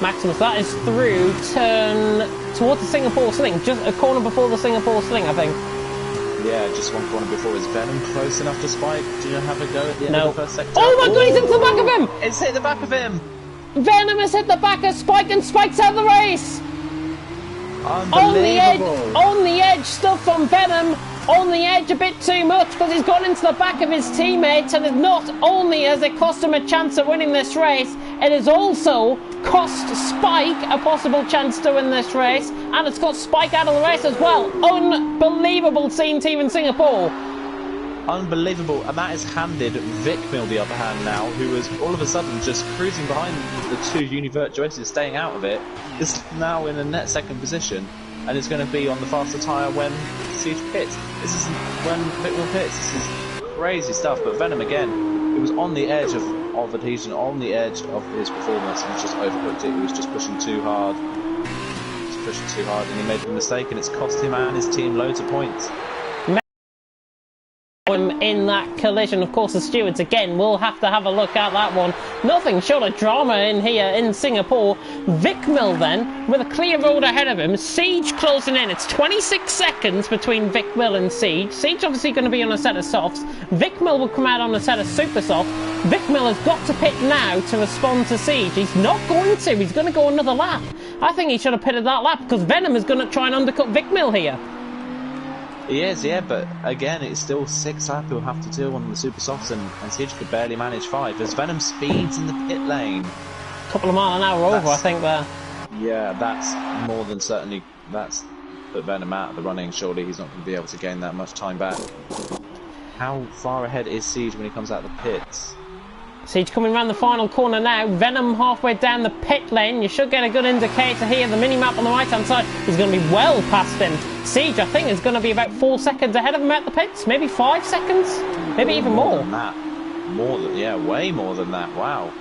Maximus, that is through turn towards the Singapore Sling, just a corner before the Singapore Sling, I think. Yeah, just one corner before. Is Venom close enough to Spike? Do you have a go at the end of the first sector? Oh my god, he's into the back of him! It's hit the back of him! Venom has hit the back of Spike, and Spike's out of the race! Unbelievable! On the edge stuff from Venom. On the edge a bit too much, because he's gone into the back of his teammates, and not only has it cost him a chance of winning this race, it has also cost Spike a possible chance to win this race, and it's got Spike out of the race as well. Unbelievable scene, team in Singapore. Unbelievable, and that has handed Vickmill the upper hand now, who is all of a sudden just cruising behind the 2 Univirtuosos, staying out of it, is now in a net 2nd position, and it's going to be on the faster tyre when Siege pits. This is when Vickmill pits. This is crazy stuff, but Venom again, it was on the edge of adhesion, on the edge of his performance, and just overcooked it. He was just pushing too hard. And he made a mistake, and it's cost him and his team loads of points. In that collision, of course, the stewards again will have to have a look at that one. Nothing short of drama in here in Singapore. Vickmill then with a clear road ahead of him. Siege closing in. It's 26 seconds between Vickmill and Siege. Siege obviously going to be on a set of softs. Vickmill will come out on a set of super soft. Vickmill has got to pit now to respond to Siege. He's not going to. He's going to go another lap. I think he should have pitted that lap, because Venom is going to try and undercut Vickmill here. He is, yeah, but again, it's still 6 lap he'll have to do on the super softs, and Siege could barely manage 5. As Venom speeds in the pit lane. Couple of mile an hour over, I think, there. Yeah, that's more than certainly, that's put Venom out of the running. Surely he's not going to be able to gain that much time back. How far ahead is Siege when he comes out of the pits? Siege coming around the final corner now. Venom halfway down the pit lane. You should get a good indicator here. The mini-map on the right-hand side is going to be well past him. Siege, I think, is going to be about 4 seconds ahead of him at the pits. Maybe 5 seconds? Maybe even more. More than that. More than, yeah, way more than that. Wow.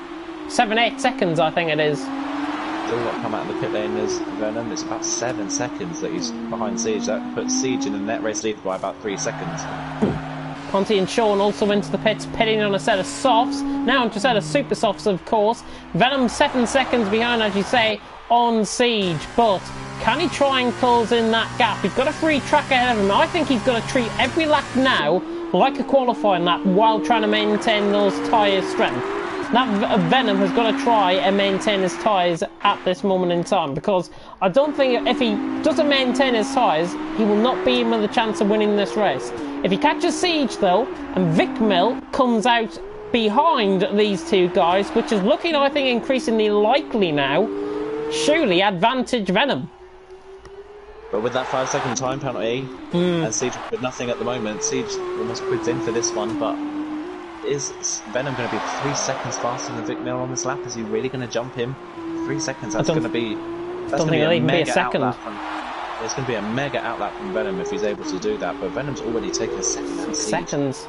7-8 seconds, I think it is. Still got to come out of the pit lane is Venom. It's about 7 seconds that he's behind Siege. That puts Siege in the net race lead by about 3 seconds. Ponty and Sean also into the pits, pitting on a set of softs. Now onto a set of super softs, of course. Venom 7 seconds behind, as you say, on Siege. But can he try and close in that gap? He's got a free track ahead of him. I think he's got to treat every lap now like a qualifying lap while trying to maintain those tyres' strength. That Venom has got to try and maintain his tyres at this moment in time, because I don't think if he doesn't maintain his tyres, he will not be in with a chance of winning this race. If he catches Siege though, and Vicmil comes out behind these two guys, which is looking, I think, increasingly likely now, surely advantage Venom. But with that 5-second time penalty, and Siege with nothing at the moment, Siege almost quids in for this one, but is Venom going to be 3 seconds faster than Vicmil on this lap? Is he really going to jump him? 3 seconds, that's going to be... That's going to be a mega outlap. It's going to be a mega outlap from Venom if he's able to do that, but Venom's already taken a second. 6 seconds.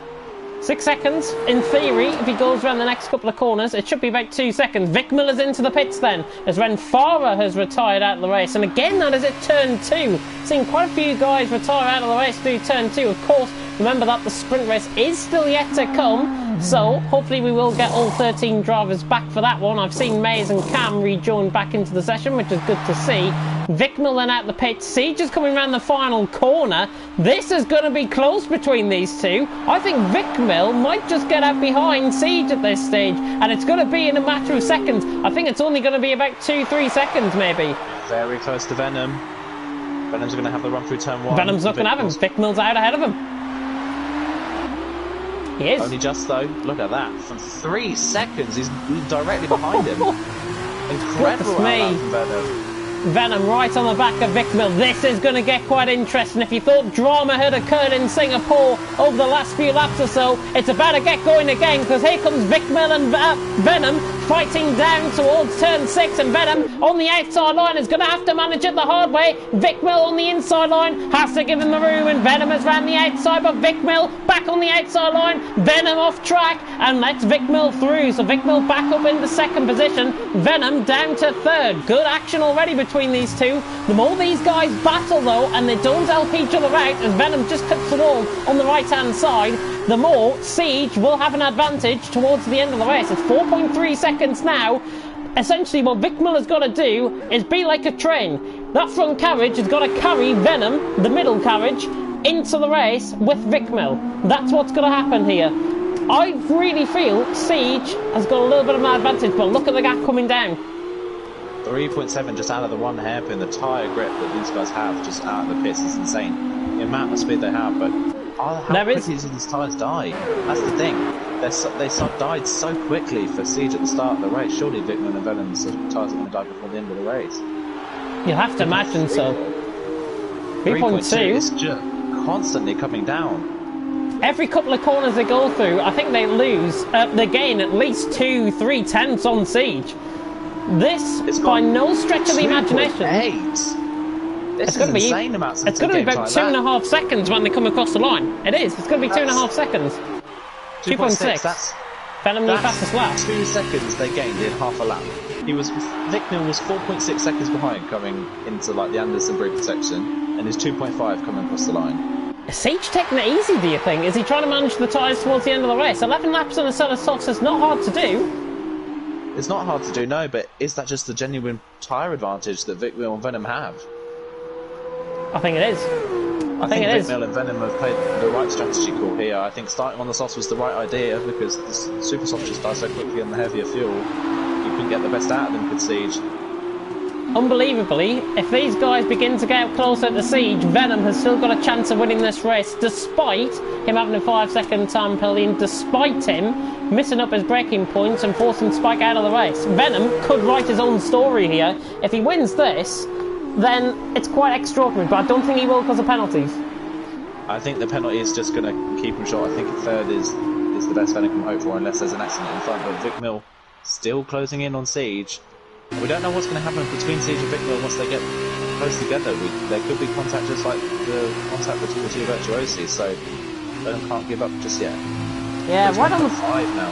6 seconds, in theory, if he goes around the next couple of corners. It should be about 2 seconds. Vicmil is into the pits then, as Ren Farah has retired out of the race. And again, that is at turn 2. Seeing quite a few guys retire out of the race through turn 2. Of course, remember that the sprint race is still yet to come, so hopefully we will get all 13 drivers back for that one. I've seen Maze and Cam rejoin back into the session, which is good to see. Vicmil then out the pit. Siege is coming around the final corner. This is going to be close between these two. I think Vicmil might just get out behind Siege at this stage, and it's going to be in a matter of seconds. I think it's only going to be about 2-3 seconds maybe. Very close to Venom. Venom's going to have the run through turn 1. Venom's not going to have him. Vicmil's out ahead of him. He is. Only just though. Look at that. From 3 seconds, he's directly behind him. Incredible outlap from Venom. Venom right on the back of Vicmil. This is going to get quite interesting. If you thought drama had occurred in Singapore over the last few laps or so, it's about to get going again, because here comes Vicmil and Venom fighting down towards turn 6, and Venom on the outside line is going to have to manage it the hard way. Vicmil on the inside line has to give him the room, and Venom has ran the outside, but Vicmil back on the outside line. Venom off track and lets Vicmil through, so Vicmil back up in the second position. Venom down to third. Good action already between these two. The more these guys battle though, and they don't help each other out, as Venom just cuts the wall on the right hand side, the more Siege will have an advantage towards the end of the race. It's 4.3 seconds now. Essentially what Vicmil has got to do is be like a train. That front carriage has got to carry Venom, the middle carriage, into the race with Vicmil. That's what's going to happen here. I really feel Siege has got a little bit of an advantage, but look at the gap coming down. 3.7 just out of the one hairpin. The tyre grip that these guys have just out of the pits is insane. The amount of speed they have, but how quickly do these tyres die? That's the thing. They died so quickly for Siege at the start of the race. Surely Vicmil and Venom's tyres are going to die before the end of the race. You'll have to imagine so. 3.2 is just constantly coming down. Every couple of corners they go through, I think they lose, they gain at least 2-3 tenths on Siege. This, by no stretch of the imagination, it's going to be insane amounts of it's going to be about 2.5 seconds when they come across the line. It is. It's going to be 2.5 seconds. 2.6. That's Venom the fastest lap. 2 seconds they gained in half a lap. Vicmil was 4.6 seconds behind coming into like the Anderson Bridge section, and is 2.5 coming across the line. Is Siege taking it easy, do you think? Is he trying to manage the tyres towards the end of the race? 11 laps on a set of softs is not hard to do. It's not hard to do, no, but is that just the genuine tyre advantage that Vicmil and Venom have? I think it is. I think Vicmil and Venom have played the right strategy call here. I think starting on the softs was the right idea, because the super softs just die so quickly on the heavier fuel. You couldn't get the best out of them, could Siege. Unbelievably, if these guys begin to get closer to Siege, Venom has still got a chance of winning this race, despite him having a 5-second time penalty, and despite him missing up his braking points and forcing Spike out of the race. Venom could write his own story here. If he wins this, then it's quite extraordinary, but I don't think he will because of penalties. I think the penalty is just going to keep him short. I think third is is the best Venom can hope for unless there's an accident in front. But Vic Mill still closing in on Siege. We don't know what's going to happen between Siege and Vic Mill once they get close together. There could be contact just like the contact between the two virtuosi, so Venom can't give up just yet. Yeah, right on the 5 now,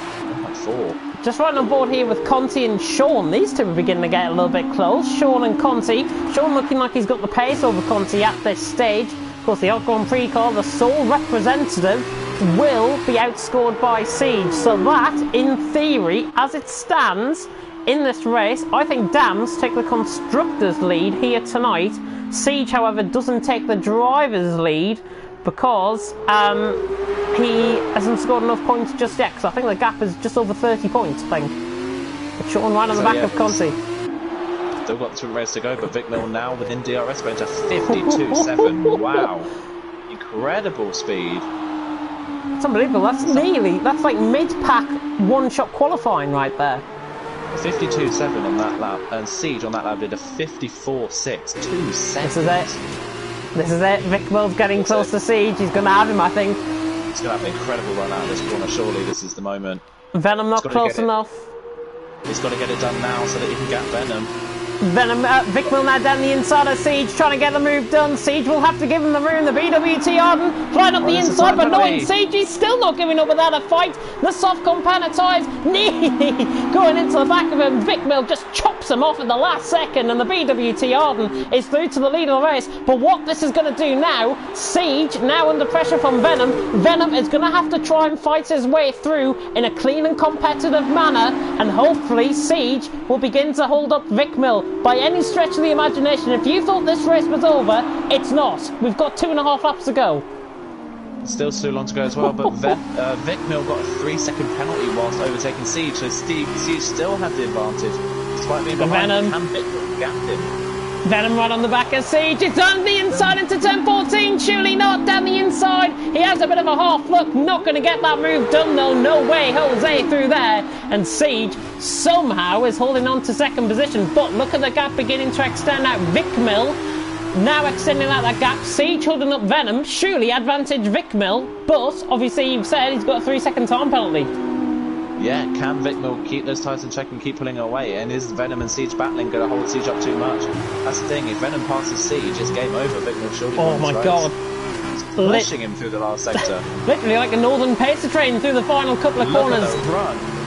1.4. Just right on board here with Conti and Sean. These two are beginning to get a little bit close. Sean and Conti. Sean looking like he's got the pace over Conti at this stage. Of course, the outgoing pre-call, the sole representative, will be outscored by Siege. So that, in theory, as it stands in this race, I think Dams take the constructors' lead here tonight. Siege, however, doesn't take the drivers' lead because he hasn't scored enough points just yet. Because I think the gap is just over 30 points, I think. But Sean right on the back of Conti. Still got 2 races to go, but Vic Mill now within DRS range at 52.7. Wow. Incredible speed. It's unbelievable. That's like mid-pack one-shot qualifying right there. 52.7 on that lap, and Siege on that lap did a 54.6. 2 seconds. This is it. Vic Mill's getting close to Siege. He's going to have him, I think. He's going to have an incredible run out of this corner. Surely this is the moment. Venom not close enough. He's got to get it done now so that he can get Venom. Vic Mill now down the inside of Siege, trying to get the move done. Siege will have to give him the room. The BWT Arden flying up the inside, but knowing Siege, he's still not giving up without a fight. The soft Commentators nearly going into the back of him. Vic Mill just chops him off at the last second, and the BWT Arden is through to the lead of the race. But what this is going to do now, Siege now under pressure from Venom. Venom is going to have to try and fight his way through in a clean and competitive manner, and hopefully Siege will begin to hold up Vic Mill. By any stretch of the imagination, if you thought this race was over, it's not. We've got 2.5 laps to go. Still too long to go as well, but Vic Mill got a 3-second penalty whilst overtaking Siege, so Siege still had the advantage. Despite being behind, and Vic Mill gapped him. Venom right on the back of Siege. It's on the inside into turn 14. Surely not down the inside. He has a bit of a half look. Not going to get that move done though. No way, Jose through there. And Siege somehow is holding on to second position. But look at the gap beginning to extend out. Vic Mill now extending out that gap. Siege holding up Venom. Surely advantage Vic Mill. But obviously you've said he's got a 3-second time penalty. Yeah, can Vic Mill keep those tyres in check and keep pulling away? And is Venom and Siege battling going to hold Siege up too much? That's the thing, if Venom passes Siege, it's game over. Vic Mill surely oh my god. Pushing him through the last sector. Literally like a northern pacer train through the final couple of corners.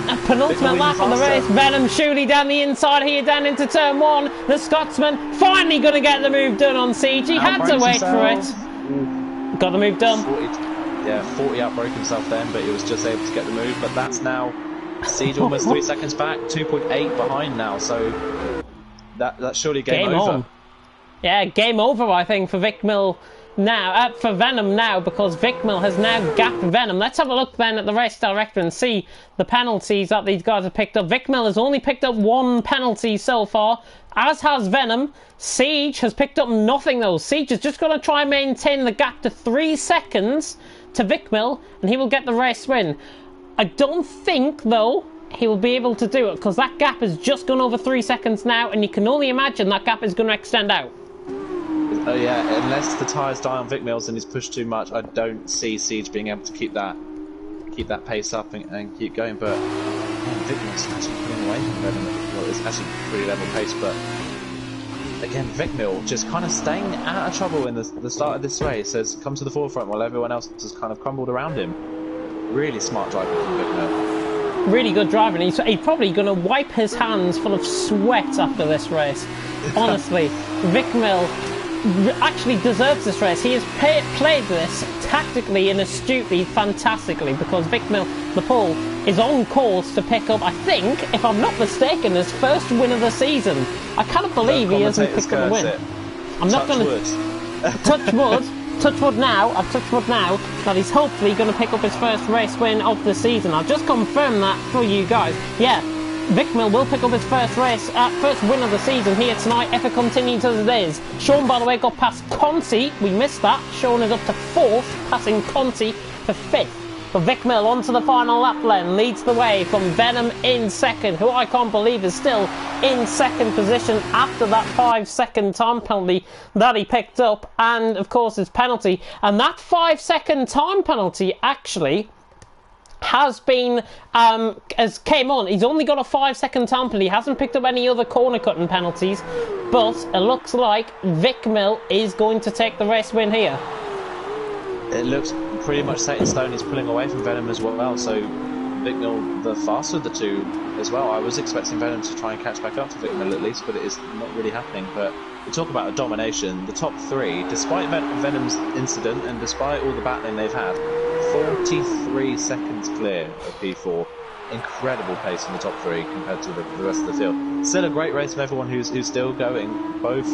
A penultimate lap on the race. Venom surely down the inside here, down into turn 1. The Scotsman finally going to get the move done on Siege. He had to wait for it. Got the move done. 40 outbroke himself then, but he was just able to get the move. But that's now Siege almost 3 seconds back, 2.8 behind now. So that's surely game over. On. Yeah, game over I think for Vic Mill now, for Venom now, because Vic Mill has now gapped Venom. Let's have a look then at the race director and see the penalties that these guys have picked up. Vic Mill has only picked up 1 penalty so far, as has Venom. Siege has picked up nothing though. Siege is just going to try and maintain the gap to 3 seconds to Vic Mill, and he will get the race win. I don't think though he will be able to do it, because that gap has just gone over 3 seconds now, and you can only imagine that gap is going to extend out. Oh yeah, unless the tyres die on Vic Mills and he's pushed too much, I don't see Siege being able to keep that pace up and keep going. But Vic Mills is actually pulling away from Venom. Well, it's actually pretty level pace, but again, Vic Mill just kind of staying out of trouble in the start of this race, has come to the forefront while everyone else has kind of crumbled around him. Really smart driving from Vic Mill. Really good driving. He's probably going to wipe his hands full of sweat after this race. Honestly, Vic Mill actually deserves this race. He has played this tactically and astutely fantastically, because Vic Mill, the pole, is on course to pick up, I think, if I'm not mistaken, his first win of the season. I cannot believe he hasn't picked up the win. I'm not going to touch wood. Touch wood now. I've touched wood now that he's hopefully going to pick up his first race win of the season. I'll just confirm that for you guys. Yeah, Vic Mill will pick up his first win of the season here tonight if it continues as it is. Sean, by the way, got past Conti. We missed that. Sean is up to 4th, passing Conti for 5th. But Vic Mill onto the final lap lane, leads the way from Venom in 2nd, who I can't believe is still in 2nd position after that 5-second time penalty that he picked up, and of course his penalty. And that 5-second time penalty actually has been, has came on. He's only got a 5-second time penalty. He hasn't picked up any other corner cutting penalties, but it looks like Vikmil is going to take the race win here. It looks pretty much set in stone. He's pulling away from Venom as well, so Vikmil the faster of the two as well. I was expecting Venom to try and catch back up to Vikmil at least, but it is not really happening. But we talk about a domination. The top three, despite Venom's incident and despite all the battling they've had, 43 seconds clear of P4. Incredible pace in the top three compared to the rest of the field. Still a great race for everyone who's still going. Both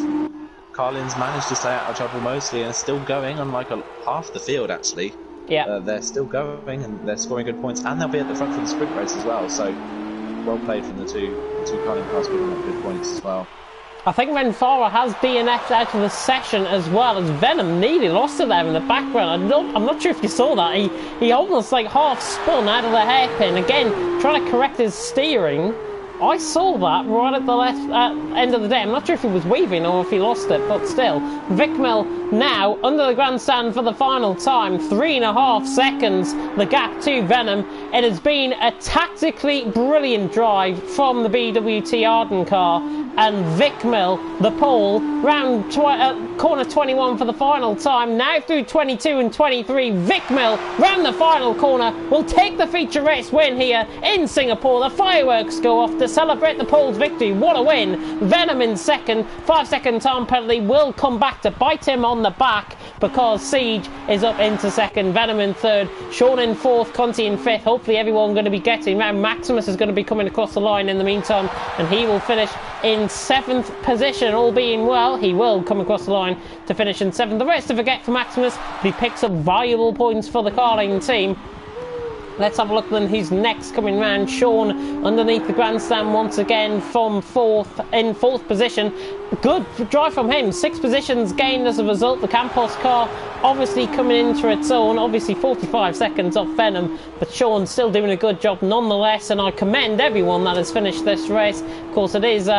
Carlin's managed to stay out of trouble mostly and are still going on like half the field actually. Yeah, they're still going and they're scoring good points, and they'll be at the front for the sprint race as well. So well played from the two Carlin cars, giving up good points as well. I think Renfara has DNF'd out of the session as well, as Venom nearly lost it there in the background. I'm not sure if you saw that. He almost like half spun out of the hairpin. Again, trying to correct his steering. I saw that right at the left end of the day. I'm not sure if he was weaving or if he lost it, but still. Vikmil now under the grandstand for the final time. 3.5 seconds, the gap to Venom. It has been a tactically brilliant drive from the BWT Arden car. And Vikmil, the pole, round corner 21 for the final time. Now through 22 and 23, Vikmil round the final corner will take the feature race win here in Singapore. The fireworks go off to celebrate the pole's victory. What a win. Venom in second. 5-second time penalty will come back to bite him on the back because Siege is up into second. Venom in third. Sean in fourth. Conti in fifth. Hopefully everyone going to be getting round. Maximus is going to be coming across the line in the meantime, and he will finish in 7th position. All being well, he will come across the line to finish in 7th. The rest to forget for Maximus, he picks up valuable points for the Carling team. Let's have a look then who's next coming round. Sean underneath the grandstand once again from in fourth position. Good drive from him. 6 positions gained as a result. The Campos car obviously coming into its own. Obviously 45 seconds off Venom, but Sean still doing a good job nonetheless, and I commend everyone that has finished this race. Of course, it is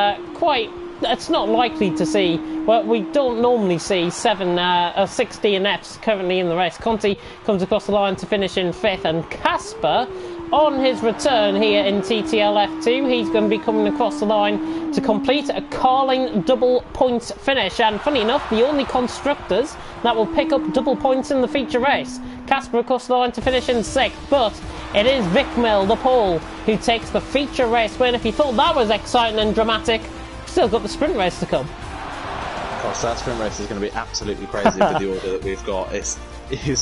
it's not likely to see, well, we don't normally see 6 DNFs currently in the race. Conti comes across the line to finish in 5th, and Casper, on his return here in TTL F2, he's going to be coming across the line to complete a Carling double points finish. And funny enough, the only constructors that will pick up double points in the feature race. Casper across the line to finish in 6th, but it is Vikmil, the pole, who takes the feature race win. If you thought that was exciting and dramatic, still got the sprint race to come. Gosh, that sprint race is going to be absolutely crazy with the order that we've got. It's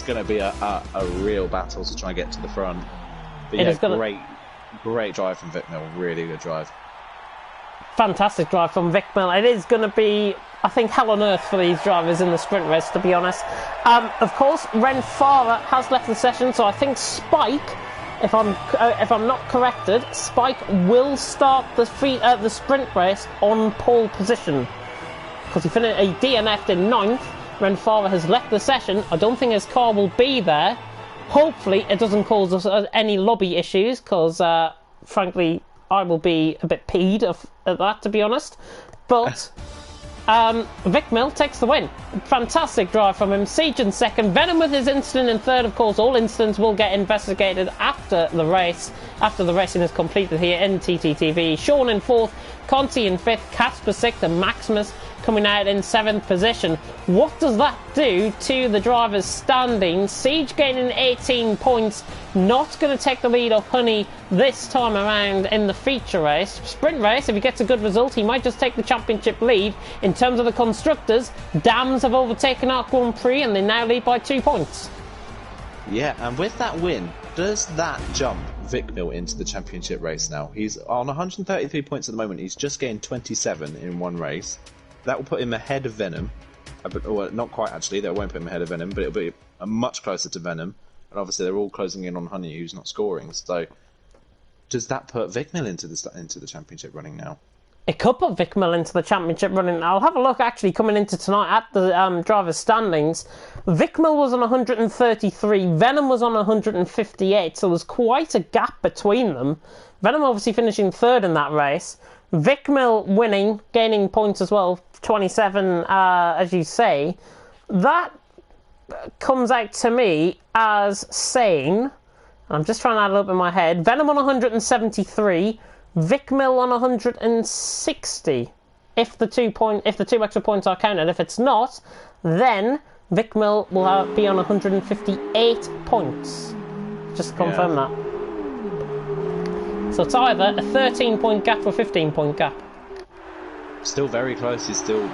going to be a real battle to try and get to the front. But yeah, great drive from Vikmil. Really good drive. Fantastic drive from Vikmil. It is going to be, I think, hell on earth for these drivers in the sprint race, to be honest. Of course, Renfara has left the session, so I think Spike, if I'm not corrected, Spike will start the sprint race on pole position, because he DNF'd in 9th. Renfara has left the session. I don't think his car will be there. Hopefully it doesn't cause us any lobby issues, because frankly I will be a bit peed at that, to be honest. But Vikmil takes the win. Fantastic drive from him. Siege in second. Venom with his incident in third. Of course, all incidents will get investigated after the race, after the racing is completed here in TTTV. Sean in fourth. Conti in fifth. Casper sixth. And Maximus coming out in 7th position. What does that do to the drivers' standing? Siege gaining 18 points. Not going to take the lead off Honey this time around in the feature race. Sprint race, if he gets a good result, he might just take the championship lead. In terms of the constructors, Dams have overtaken Arc Grand Prix and they now lead by 2 points. Yeah, and with that win, does that jump Vikmil into the championship race now? He's on 133 points at the moment. He's just gained 27 in one race. That will put him ahead of Venom. Well, not quite actually, that won't put him ahead of Venom, but it'll be much closer to Venom. And obviously they're all closing in on Honey, who's not scoring. So does that put Vikmil into the championship running now? It could put Vikmil into the championship running. I'll have a look actually coming into tonight at the drivers' standings. Vikmil was on 133, Venom was on 158, so there's quite a gap between them. Venom obviously finishing third in that race. Vikmil winning, gaining points as well, 27, as you say. That comes out to me as saying I'm just trying to add it up in my head. Venom on 173, Vicmil on 160. If the two extra points are counted. If it's not, then Vicmil will be on 158 points. Just to confirm that. So it's either a 13-point gap or a 15-point gap. Still very close. He's still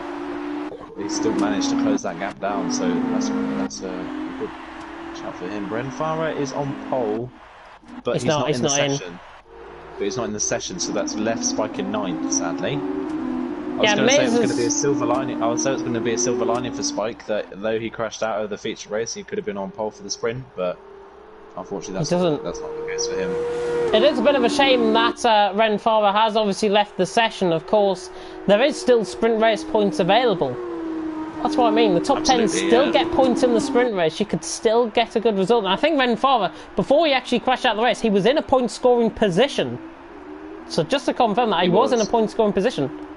managed to close that gap down. So that's a good shout for him. Brenfara is on pole, but he's not in the session. But he's not in the session, so that's left Spike in 9th, sadly. I was going to say it was going to be a silver lining. I would say it's going to be a silver lining for Spike that though he crashed out of the feature race, he could have been on pole for the sprint, but unfortunately that's not the case for him. It is a bit of a shame that Renfara has obviously left the session. Of course, there is still sprint race points available. That's what I mean. The top 10 still get points in the sprint race. You could still get a good result. And I think Renfara, before he actually crashed out of the race, he was in a point-scoring position. So just to confirm that, he was in a point-scoring position.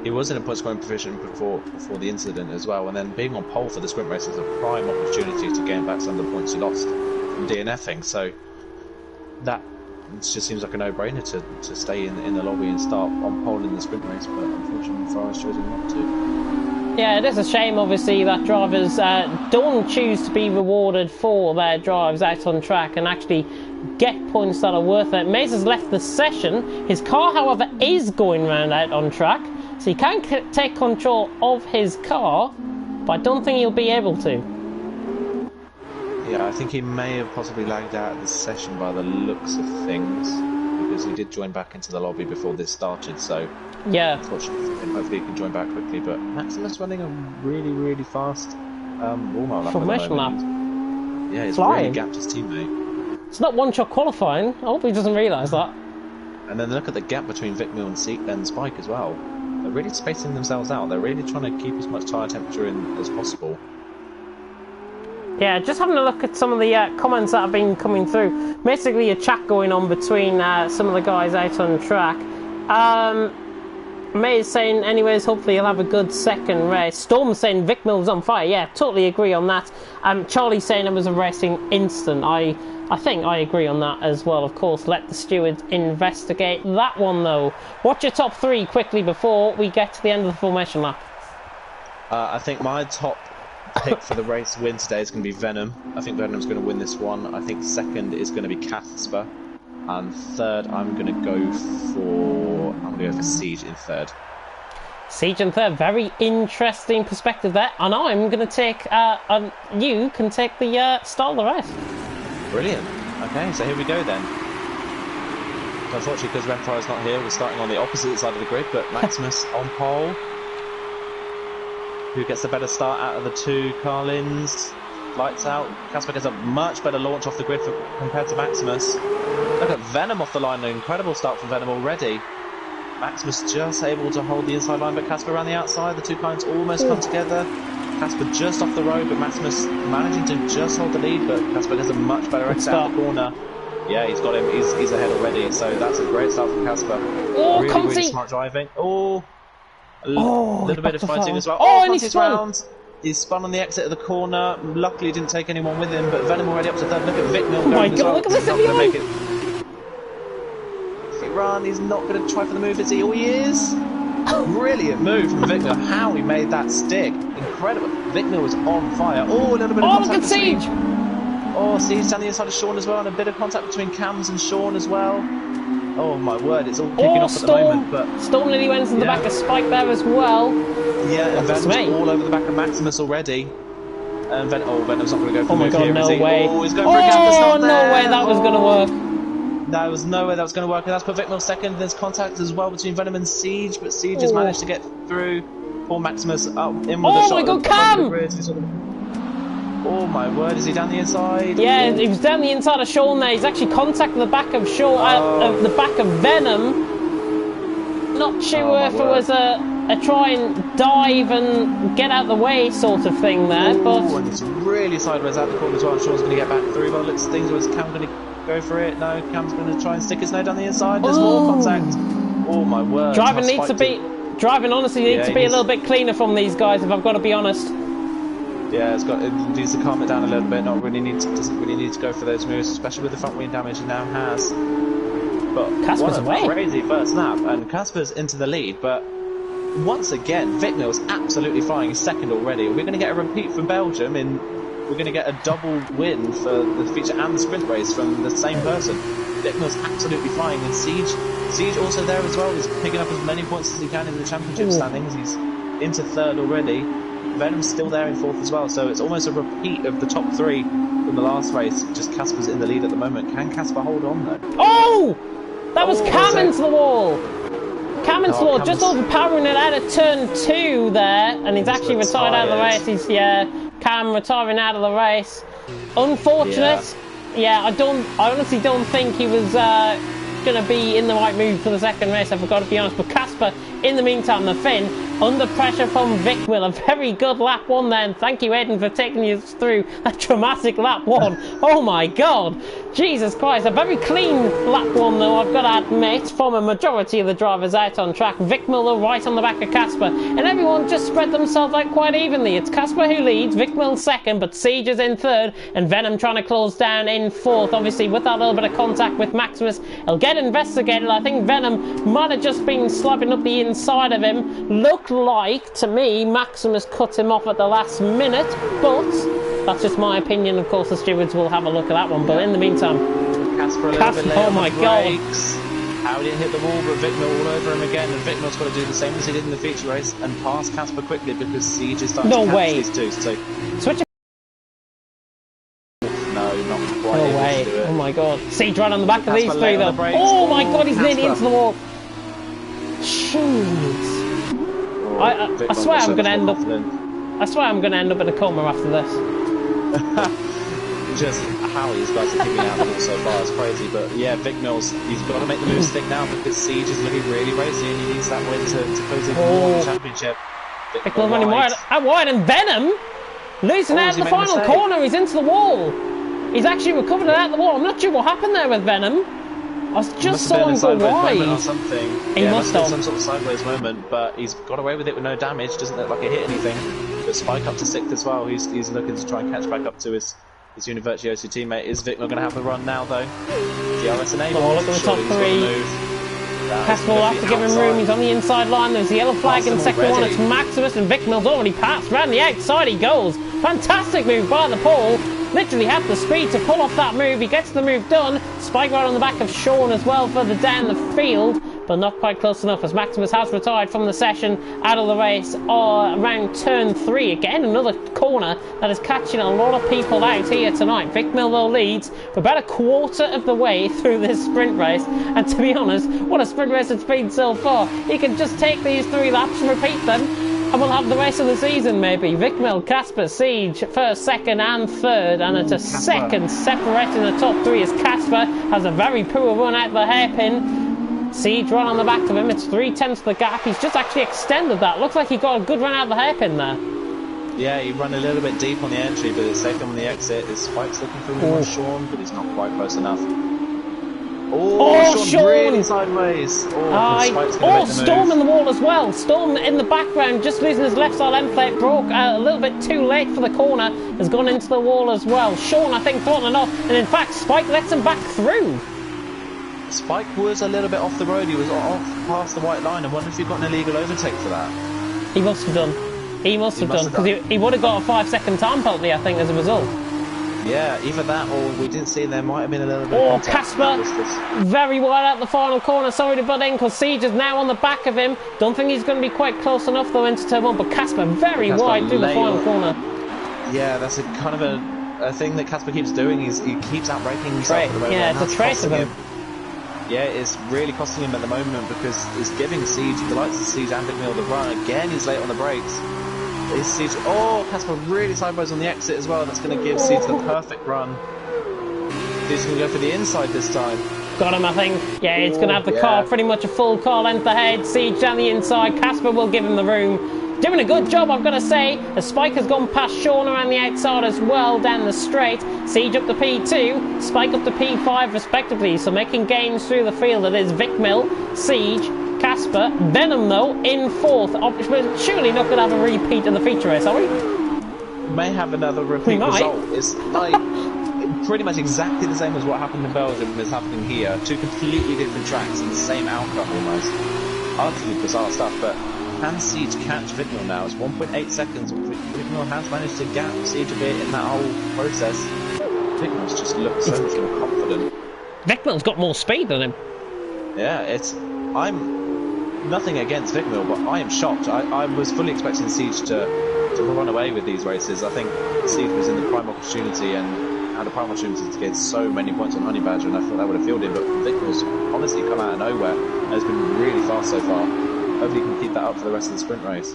He was in a point-scoring position before the incident as well, and then being on pole for the sprint race is a prime opportunity to gain back some of the points he lost from DNFing. So that just seems like a no-brainer to stay in the lobby and start on pole in the sprint race, but unfortunately Farah's chosen not to. Yeah, it is a shame obviously that drivers don't choose to be rewarded for their drives out on track and actually get points that are worth it. Maze has left the session. His car, however, is going round out on track, so he can take control of his car, but I don't think he'll be able to. Yeah, I think he may have possibly lagged out of the session by the looks of things, because he did join back into the lobby before this started, so yeah, hopefully he can join back quickly. But Maximus running a really fast wall lap. Formation lap. Yeah, he's flying. Really gapped his teammate. It's not one-shot qualifying. I hope he doesn't realise that. And then look at the gap between Vicmil and Spike as well. They're really spacing themselves out. They're really trying to keep as much tyre temperature in as possible. Yeah, just having a look at some of the comments that have been coming through. Basically a chat going on between some of the guys out on track. May is saying, anyways, hopefully he'll have a good second race. Storm's saying Vicmil's on fire. Yeah, totally agree on that. Charlie's saying it was a racing instant. I think I agree on that as well. Of course, let the stewards investigate that one, though. What's your top 3 quickly before we get to the end of the formation lap? I think my top pick for the race win today is going to be Venom. I think Venom's going to win this one. I think second is going to be Casper. And third, I'm going to go for Siege in third. Siege in third, very interesting perspective there. And I'm going to take, you can take the start of the race. Brilliant. Okay, so here we go then. So unfortunately, because Renfro's not here, we're starting on the opposite side of the grid, but Maximus on pole. Who gets the better start out of the two Carlins? Lights out. Casper gets a much better launch off the grid compared to Maximus. Look at Venom off the line, an incredible start from Venom already. Maximus just able to hold the inside line, but Casper around the outside. The two Carlins almost come together. Casper just off the road, but Maximus managing to just hold the lead, but Casper has a much better exit out of the corner. Yeah, he's got him. He's ahead already, so that's a great start from Casper. Really smart driving. A little bit of fighting as well. And he's spun. He's spun on the exit of the corner. Luckily, didn't take anyone with him, but Venom already up to third. Look at Vicmil. Oh my god, look at this! Not going to make it. Run. He's not going to try for the move, is he? Oh, he is. Brilliant move from Vicmil. How he made that stick. Incredible. Vicmil was on fire. Oh, a little bit of contact. Look at Siege. Siege down the inside of Sean as well, and a bit of contact between Cams and Sean as well. Oh my word, it's all kicking off at the moment. But Storm nearly went into the back of Spike there as well. Yeah, and Venom's all over the back of Maximus already. And Venom's not going to go for the move here, is he? Way. Oh, he's going for a gap that's not there. No way that was going to work. There was no way that was going to work. And that's put Vicmil second. There's contact as well between Venom and Siege, but Siege has managed to get through. Poor Maximus up in with a shot. Oh my god, Cam! Oh my word, is he down the inside? Yeah, he was down the inside of Sean there. He's actually contacted the back of Sean, the back of Venom. Not sure if it was a try and dive and get out the way sort of thing there, but and it's really sideways out the corner as well. Sean's going to get back through. Well, looks things was Cam going to go for it. No, Cam's going to try and stick his nose down the inside. There's more contact. Oh my word! Driving honestly needs to be a little bit cleaner from these guys, if I've got to be honest. Yeah, it needs to calm it down a little bit. Doesn't really need to go for those moves, especially with the front wing damage it now has. But Casper's what a away. crazy first lap, and Casper's into the lead. But once again, Vikmil's absolutely flying. He's second already. We're going to get a repeat from Belgium, and we're going to get a double win for the feature and the sprint race from the same person. Vikmil's absolutely flying, and Siege also there as well. He's picking up as many points as he can in the championship standings. He's into third already. Venom's still there in fourth as well, so it's almost a repeat of the top three from the last race. Just Casper's in the lead at the moment. Can Casper hold on though? Oh! That was Cam into the wall. Cam into the wall, just overpowering it out of turn 2 there, and he's actually retired out of the race. Cam retiring out of the race. Unfortunate. Yeah, I honestly don't think he was going to be in the right mood for the second race, I've got to be honest. But Casper, in the meantime, the Finn, under pressure from Vikmil, a very good lap 1 then. Thank you, Eden, for taking us through a dramatic lap 1. Oh my god, Jesus Christ, a very clean lap 1 though, I've got to admit, from a majority of the drivers out on track. Vikmil though right on the back of Casper, and everyone just spread themselves out quite evenly. It's Casper who leads, Vikmil second, but Siege is in third, and Venom trying to close down in fourth. Obviously with that little bit of contact with Maximus, he'll get investigated. I think Venom might have just been slapping up the inside of him. Looked like, to me, Maximus cut him off at the last minute, but that's just my opinion. Of course, the stewards will have a look at that one, but in the meantime, Casper a little bit late on the god. brakes. How did it hit the wall, but Vikmil all over him again, and Vikmil's got to do the same as he did in the feature race and pass Casper quickly because Siege is starting to catch these two. So switch. No, not quite. No way. Oh my god. Siege right on the back of these three though. Oh my god, he's nearly into the wall. Jeez. I swear I'm going to end up. I swear I'm going to end up in a coma after this. Just how these guys are giving out the ball so far is crazy, but yeah, he's got to make the move stick now because Siege is looking really racy and he needs that win to close in the championship. Vikmil running wide, and Venom losing out of the final corner. He's into the wall. He's actually recovered it out of the wall. I'm not sure what happened there with Venom. I just saw him go wide. Or something. He must have some sort of sideways moment, but he's got away with it with no damage. Doesn't look like he hit anything. But Spike up to 6th as well. He's looking to try and catch back up to his Univirtuoso teammate. Is Vikmil going to have a run now though? DRS enabled. Oh, look at the top 3. Casper will have to give him room. He's on the inside line. There's the yellow flag in second one. It's Maximus, and Vikmil's already passed. Round the outside he goes. Fantastic move by the pole. Literally had the speed to pull off that move. He gets the move done. Spike right on the back of Sean as well, further down the field, but not quite close enough as Maximus has retired from the session, out of the race around turn 3. Again, another corner that is catching a lot of people out here tonight. Vikmil though leads for about a quarter of the way through this sprint race, and to be honest, what a sprint race it's been so far. He can just take these 3 laps and repeat them, and we'll have the rest of the season maybe. Vikmil, Casper, Siege, first, second and third, and it's a second separating the top 3 as Casper has a very poor run out the hairpin. Siege right on the back of him. It's 3/10 the gap. He's just actually extended that. Looks like he got a good run out the hairpin there. Yeah, he ran a little bit deep on the entry, but it's safe on the exit. His Spike's looking for him on Sean, but he's not quite close enough. Sean really sideways. Storm in the wall as well. Storm in the background, just losing his left side end plate, broke a little bit too late for the corner, has gone into the wall as well. Sean, I think, throttling off, and in fact, Spike lets him back through. Spike was a little bit off the road. He was off past the white line. I wonder if he got an illegal overtake for that. He must have done. He must have done, because he would have got a 5-second time penalty, I think, as a result. Yeah, either that or we didn't see there might have been a little bit of contact. Casper, very wide out the final corner. Sorry to butt in because Siege is now on the back of him. Don't think he's going to be quite close enough though into turn 1, but Casper very wide through the final corner. Yeah, that's a kind of a thing that Casper keeps doing. He keeps outbraking himself. Yeah, it's a trace of him. Yeah, it's really costing him at the moment because it's giving Siege, the likes of Siege and Vikmil the run. Again, he's late on the brakes. Is Siege, Casper really sideways on the exit as well. That's going to give Siege the perfect run. Siege's going to go for the inside this time. Got him, I think. Yeah, he's going to have the car pretty much a full car length ahead. Siege down the inside. Casper will give him the room. Doing a good job, I've got to say. As Spike has gone past Sean around the outside as well, down the straight. Siege up to P2, Spike up to P5 respectively. So making gains through the field. It is Vikmil, Siege, Casper, Venom though in 4th. Surely not going to have a repeat of the feature race, are we? may have another repeat result. It's like pretty much exactly the same as what happened in Belgium is happening here. Two completely different tracks and the same outcome almost. Absolutely bizarre stuff, but can Siege catch Vikmil now? It's 1.8 seconds. Vikmil has managed to gap Siege a bit in that whole process. Vikmil's just looked so much more confident. Vikmil's got more speed than him. Yeah, I'm nothing against Vikmil, but I am shocked. I was fully expecting Siege to run away with these races. I think Siege was in the prime opportunity and had a prime opportunity to get so many points on Honey Badger, and I thought that would have fielded, but Vikmil's honestly come out of nowhere and has been really fast so far. Hopefully he can keep that up for the rest of the sprint race.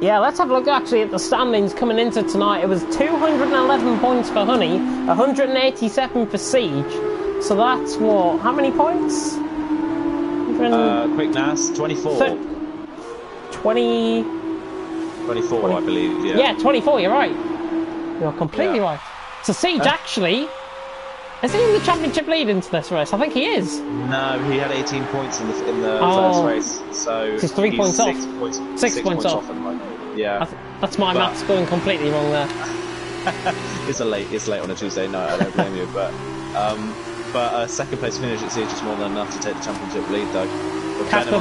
Yeah, let's have a look actually at the standings coming into tonight. It was 211 points for Honey, 187 for Siege. So that's what? How many points? Quick Nas, 24. 24, I believe, yeah. Yeah, 24, you're right. You're completely right. So Siege actually... Is he in the championship lead into this race? I think he is. No, he had 18 points in the first race, so he's 3 points off. 6 points off at the moment. Yeah, that's my maths going completely wrong there. It's late on a Tuesday night. I don't blame you, but second place finish at Siege is more than enough to take the championship lead, though. Casper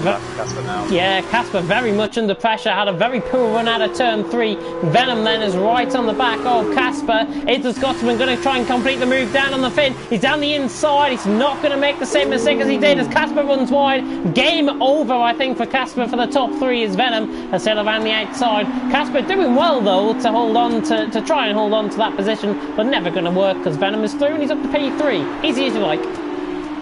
now. Yeah, Casper very much under pressure, had a very poor run out of turn 3. Venom then is right on the back of Casper. Is the Scotsman going to try and complete the move down on the fin? He's down the inside. He's not going to make the same mistake as he did as Casper runs wide. Game over, I think, for Casper for the top 3 is Venom instead of around the outside. Casper doing well, though, to hold on to try and hold on to that position, but never going to work because Venom is through and he's up to P3. Easy as you like.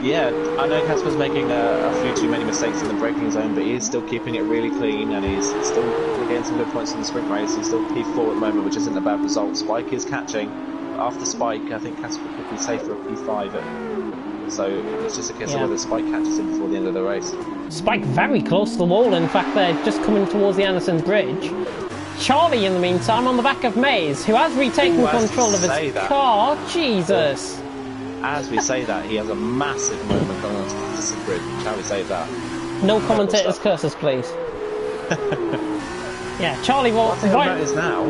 Yeah, I know Casper's making a few too many mistakes in the braking zone, but he is still keeping it really clean, and he's still getting some good points in the sprint race. He's still P4 at the moment, which isn't a bad result. Spike is catching. After Spike, I think Casper could be safe for a P5. So it's just a case of whether Spike catches him before the end of the race. Spike very close to the wall, in fact, they're just coming towards the Anderson Bridge. Charlie, in the meantime, on the back of Maze, who has retaken control of his car. Jesus. As we say that, he has a massive moment going on to the bridge. Shall we say that? No commentators' curses, please. Yeah, Charlie will... One thing I've noticed now...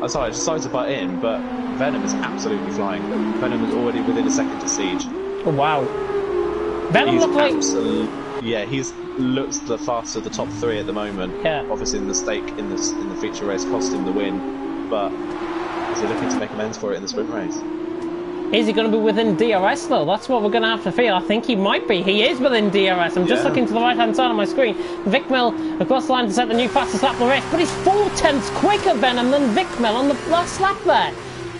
I'm sorry to butt in, but Venom is absolutely flying. Venom is already within a second to Siege. Oh, wow. Venom looks like... Yeah, he looks the fastest of the top 3 at the moment. Yeah. Obviously, in the stake in the feature race cost him the win, but is he looking to make amends for it in the sprint race? Is he going to be within DRS, though? That's what we're going to have to feel. I think he might be. He is within DRS. I'm just looking to the right-hand side of my screen. Vikmil across the line to set the new fastest lap of the race, but he's 4/10 quicker, Venom, than Vikmil on the last lap there.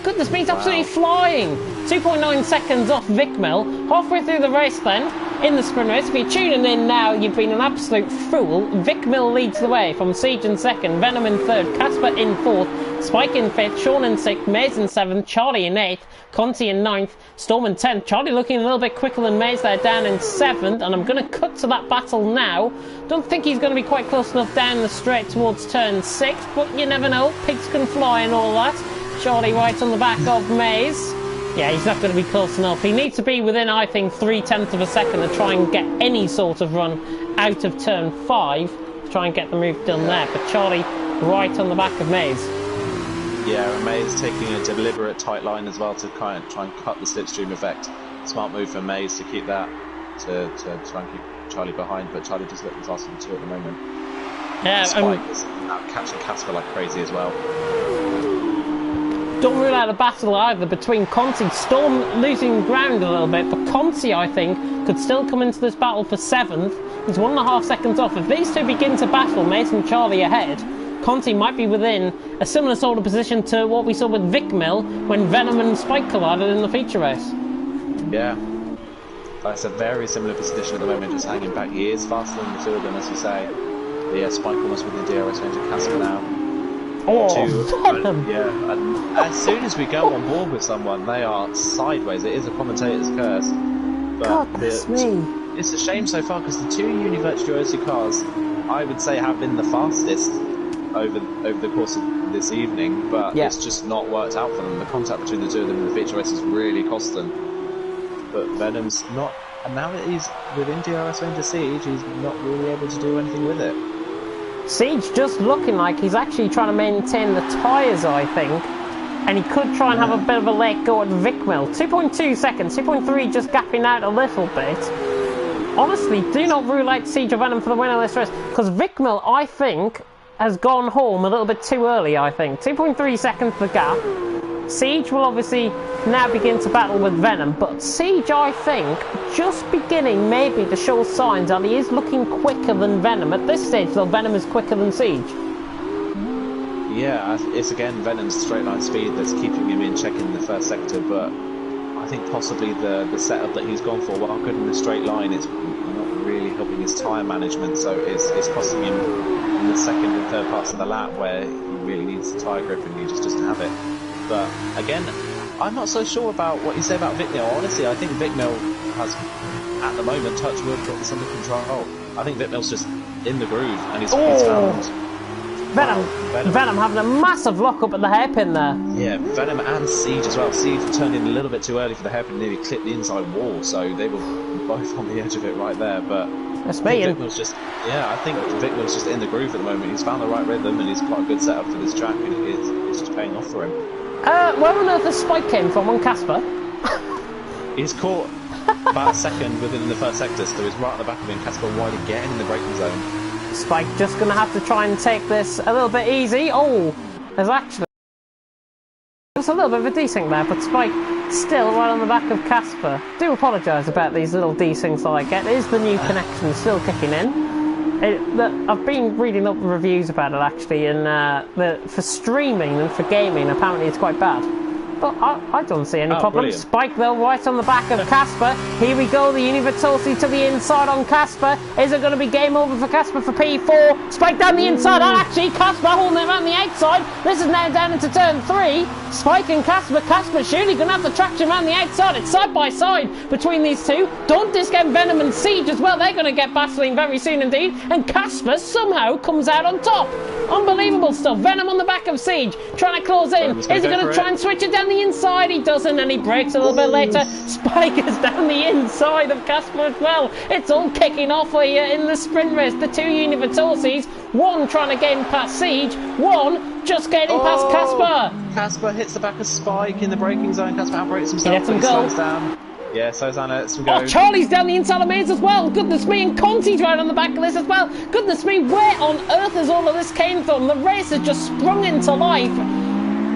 Goodness me, he's absolutely flying. 2.9 seconds off Vikmil. Halfway through the race, then, in the sprint race. If you're tuning in now, you've been an absolute fool. Vikmil leads the way from Siege in 2nd, Venom in 3rd, Casper in 4th, Spike in 5th, Sean in 6th, Maze in 7th, Charlie in 8th, Conti in 9th, Storm in 10th. Charlie looking a little bit quicker than Maze there, down in 7th, and I'm going to cut to that battle now. Don't think he's going to be quite close enough down the straight towards turn 6, but you never know. Pigs can fly and all that. Charlie right on the back of Maze. Yeah, he's not going to be close enough. He needs to be within, I think, 0.3 of a second to try and get any sort of run out of turn 5 to try and get the move done there. But Charlie right on the back of Maze. Yeah, and Maze taking a deliberate tight line as well to kind of try and cut the slipstream effect. Smart move for Maze to keep that, to try and keep Charlie behind, but Charlie just looking faster than 2 at the moment. Yeah, Spike is catching Casper like crazy as well. Don't rule out a battle either between Conti. Storm losing ground a little bit, but Conti, I think, could still come into this battle for 7th. He's 1.5 seconds off. If these two begin to battle, Maze and Charlie ahead, Conti might be within a similar sort of position to what we saw with Vikmil when Venom and Spike collided in the feature race. Yeah. That's a very similar position at the moment, just hanging back. He is faster than the 2 of them, as you say. But yeah, Spike almost within the DRS range of Casper now. Yeah, and as soon as we go on board with someone, they are sideways. It is a commentator's curse. But it's a shame so far because the 2 Uni-Virtuosi cars, I would say, have been the fastest over the course of this evening, but it's just not worked out for them. The contact between the 2 of them in the feature race has really cost them. But Venom's not, and now that he's within DRS range of Siege, he's not really able to do anything with it. Siege just looking like he's actually trying to maintain the tyres, I think. And he could try and have a bit of a let go at Vikmil. 2.2 seconds, 2.3 just gapping out a little bit. Honestly, do not rule out Siege or Venom for the win of this race, because Vikmil, I think, has gone home a little bit too early, I think. 2.3 seconds the gap. Siege will obviously now begin to battle with Venom, but Siege, I think, just beginning maybe to show signs that he is looking quicker than Venom. At this stage, though, Venom is quicker than Siege. Yeah, it's again Venom's straight line speed that's keeping him in check in the first sector, but I think possibly the setup that he's gone for, while good in the straight line, it's not really helping his tyre management, so it's costing him in the second and third parts of the lap where he really needs the tyre grip and he just doesn't have it. But again, I'm not so sure about what you say about Vikmil. Honestly, I think Vikmil has, at the moment, touch wood, got this under control. I think Vikmil's just in the groove and he's found... Venom having a massive lock-up at the hairpin there. Yeah, Venom and Siege as well. Siege turned in a little bit too early for the hairpin, nearly clipped the inside wall, so they were both on the edge of it right there. But that's me. Vikmil's just, I think Vikmil's just in the groove at the moment. He's found the right rhythm and he's quite a good setup for this track, and it's just paying off for him. Where on earth the spike came from on Casper? He's caught about a second within the first sector, so he's right at the back of him. Casper wide again in the braking zone. Spike just going to have to try and take this a little bit easy. Oh, there's actually just a little bit of a desync there, but Spike still right on the back of Casper. Do apologise about these little desyncs that I get. It is the new connection still kicking in. I've been reading up reviews about it actually, and for streaming and for gaming apparently it's quite bad. But I don't see any problem. Brilliant. Spike though right on the back of Casper. Here we go, the Univertosi to the inside on Casper. Is it going to be game over for Casper for P4? Spike down the inside, and actually Casper holding it around the outside. This is now down into turn 3. Spike and Casper. Casper surely going to have the traction around the outside. It's side by side between these two. Don't discount Venom and Siege as well. They're going to get battling very soon indeed. And Casper somehow comes out on top. Unbelievable stuff. Venom on the back of Siege, trying to close in. Is he going to try and switch it down the inside? He doesn't, and he breaks a little bit later. Spike is down the inside of Casper as well. It's all kicking off here in the sprint race. The two Univertosis, one trying to gain past Siege, one just getting past Casper. Casper hits the back of Spike in the braking zone. Casper outbrakes himself. He lets him go. Slows down. Yeah, Sozan lets him go. Oh, Charlie's down the inside of Maze as well. Goodness me, and Conti's right on the back of this as well. Goodness me, where on earth has all of this came from? The race has just sprung into life.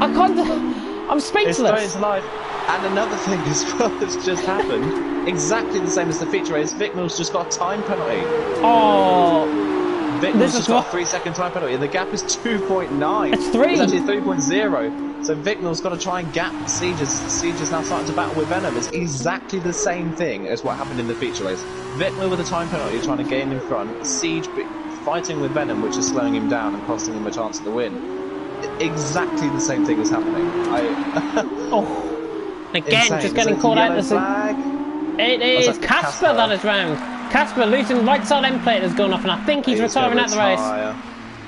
I'm speechless. It's sprung into life. And another thing as well that's just happened, exactly the same as the feature race, Vikmil's just got a time penalty. Oh. Vikmil's just got a 3-second time penalty, and the gap is 2.9. It's 3. It's actually 3.0. So Vikmil's got to try and gap Siege is now starting to battle with Venom. It's exactly the same thing as what happened in the feature race. Vikmil with a time penalty trying to gain in front, Siege fighting with Venom, which is slowing him down and costing him a chance at the win. Exactly the same thing is happening. Again, insane. Just getting caught out. It is Casper that is round. Casper losing right side end plate has gone off, and I think he's retiring out the race.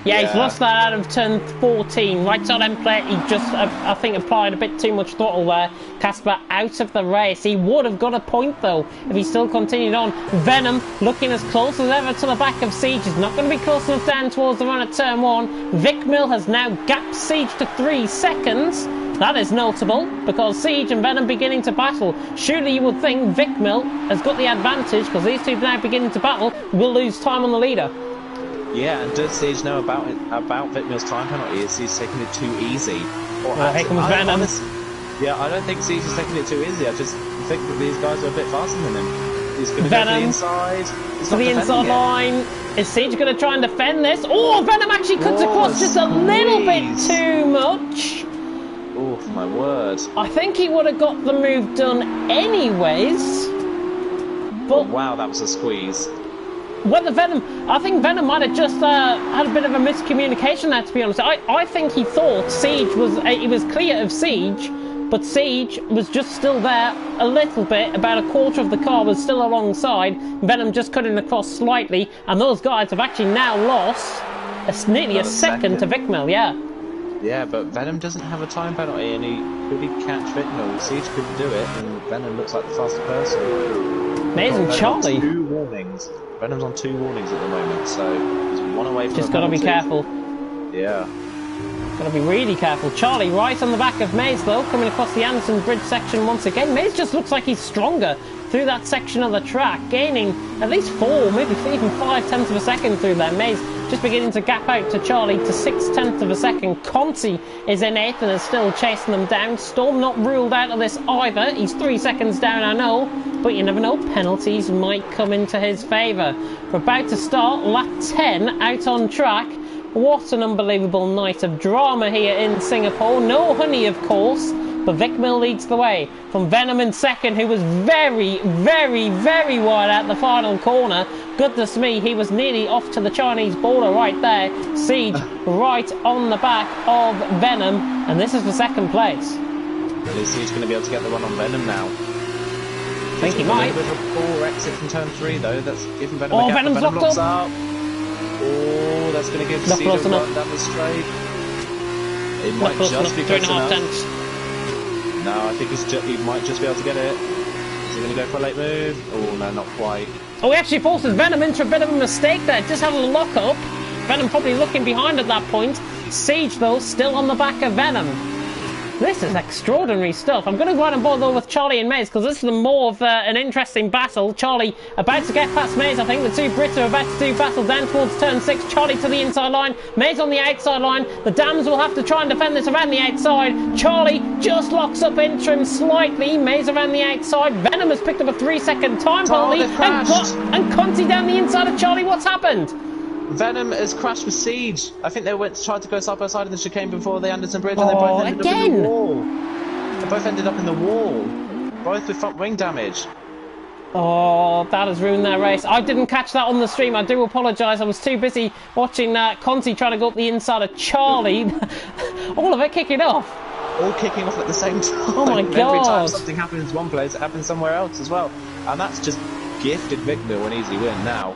Yeah, he's lost that out of turn 14. Right side end plate, he just, I think, applied a bit too much throttle there. Casper out of the race. He would have got a point, though, if he still continued on. Venom looking as close as ever to the back of Siege. He's not going to be close enough down towards the run at turn 1. Vikmil has now gapped Siege to 3 seconds. That is notable, because Siege and Venom beginning to battle. Surely you would think Vikmil has got the advantage, because these two now beginning to battle, will lose time on the leader. Yeah, and does Siege know about Vikmil's time penalty? Is he taking it too easy? Here comes Venom. I don't think Siege is taking it too easy. I just think that these guys are a bit faster than him. He's going to go to the inside. To the inside line. Is Siege going to try and defend this? Oh, Venom actually cuts across just a little bit too much. Oh, my word. I think he would have got the move done anyways. But wow, that was a squeeze. I think Venom might have just had a bit of a miscommunication there, to be honest. I think he thought Siege was, he was clear of Siege, but Siege was just still there a little bit, about a quarter of the car was still alongside, Venom just cutting across slightly, and those guys have actually now lost nearly a second to Vikmil, yeah. Yeah, but Venom doesn't have a time penalty, and could he catch Vikmil? Siege couldn't do it, and Venom looks like the faster person. Amazing, Charlie. 2 warnings. Venom's on 2 warnings at the moment, so he's 1 away from. Just got to be careful. Yeah. Got to be really careful. Charlie right on the back of Maze though, coming across the Anderson Bridge section once again. Maze just looks like he's stronger through that section of the track, gaining at least 4, maybe even 5/10 of a second through there. Maze just beginning to gap out to Charlie to 6/10 of a second. Conti is in 8th and is still chasing them down. Storm not ruled out of this either. He's 3 seconds down, I know, but you never know. Penalties might come into his favour. We're about to start lap 10 out on track. What an unbelievable night of drama here in Singapore. No honey, of course, but Vic Mill leads the way from Venom in second, who was very, very, very wide at the final corner. Goodness me, he was nearly off to the Chinese border right there. Siege right on the back of Venom, and this is for 2nd place. Is Siege going to be able to get the one on Venom now? I think he might. A bit of a poor exit from turn 3 though. That's giving Venom a gap. Venom's Venom locked up. Oh, that's going to give Siege a run down the straight. It might just be close enough. No, I think he might just be able to get it. Is he going to go for a late move? Oh, no, not quite. Oh, he actually forces Venom into a bit of a mistake there. Just had a lock up. Venom probably looking behind at that point. Siege, though, still on the back of Venom. This is extraordinary stuff. I'm going to go ahead and bother with Charlie and Maze because this is more of an interesting battle. Charlie about to get past Maze. I think the two Brits are about to do battle down towards turn 6. Charlie to the inside line. Maze on the outside line. The Dams will have to try and defend this around the outside. Charlie just locks up into him slightly. Maze around the outside. Venom has picked up a 3-second time penalty. And Conti down the inside of Charlie. What's happened? Venom has crashed with Siege. I think they tried to go side by side in the chicane before the Anderson Bridge, and they both ended up in the wall. They both ended up in the wall, both with front wing damage. Oh, that has ruined their race. I didn't catch that on the stream. I do apologise. I was too busy watching Conti trying to go up the inside of Charlie. All of it kicking off. All kicking off at the same time. Oh my God. Every time something happens one place, it happens somewhere else as well. And that's just gifted Vic Mill an easy win now.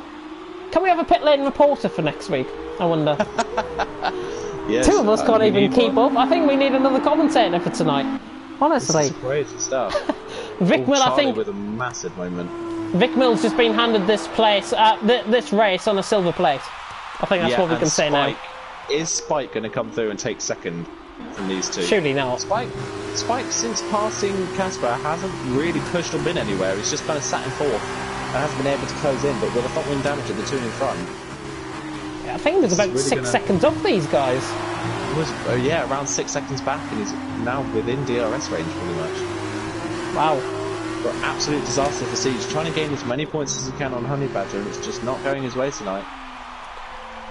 Can we have a pit lane reporter for next week? I wonder. Yes, 2 of us can't even keep up. I think we need another commentator for tonight. Honestly. This is crazy stuff. Vic Mill, I think, with a massive moment. Vic Mill's just been handed this place, this race on a silver plate. I think that's what we can say now. Is Spike going to come through and take 2nd from these 2? Surely not. Spike, since passing Casper, hasn't really pushed or been anywhere. He's just kind of sat in 4th. And hasn't been able to close in, but with a front wing damage of the 2 in front. Yeah, I think he was about really 6 seconds off these guys. He was, yeah, around 6 seconds back, and he's now within DRS range pretty much. Wow. But absolute disaster for Siege, trying to gain as many points as he can on Honey Badger, and it's just not going his way tonight.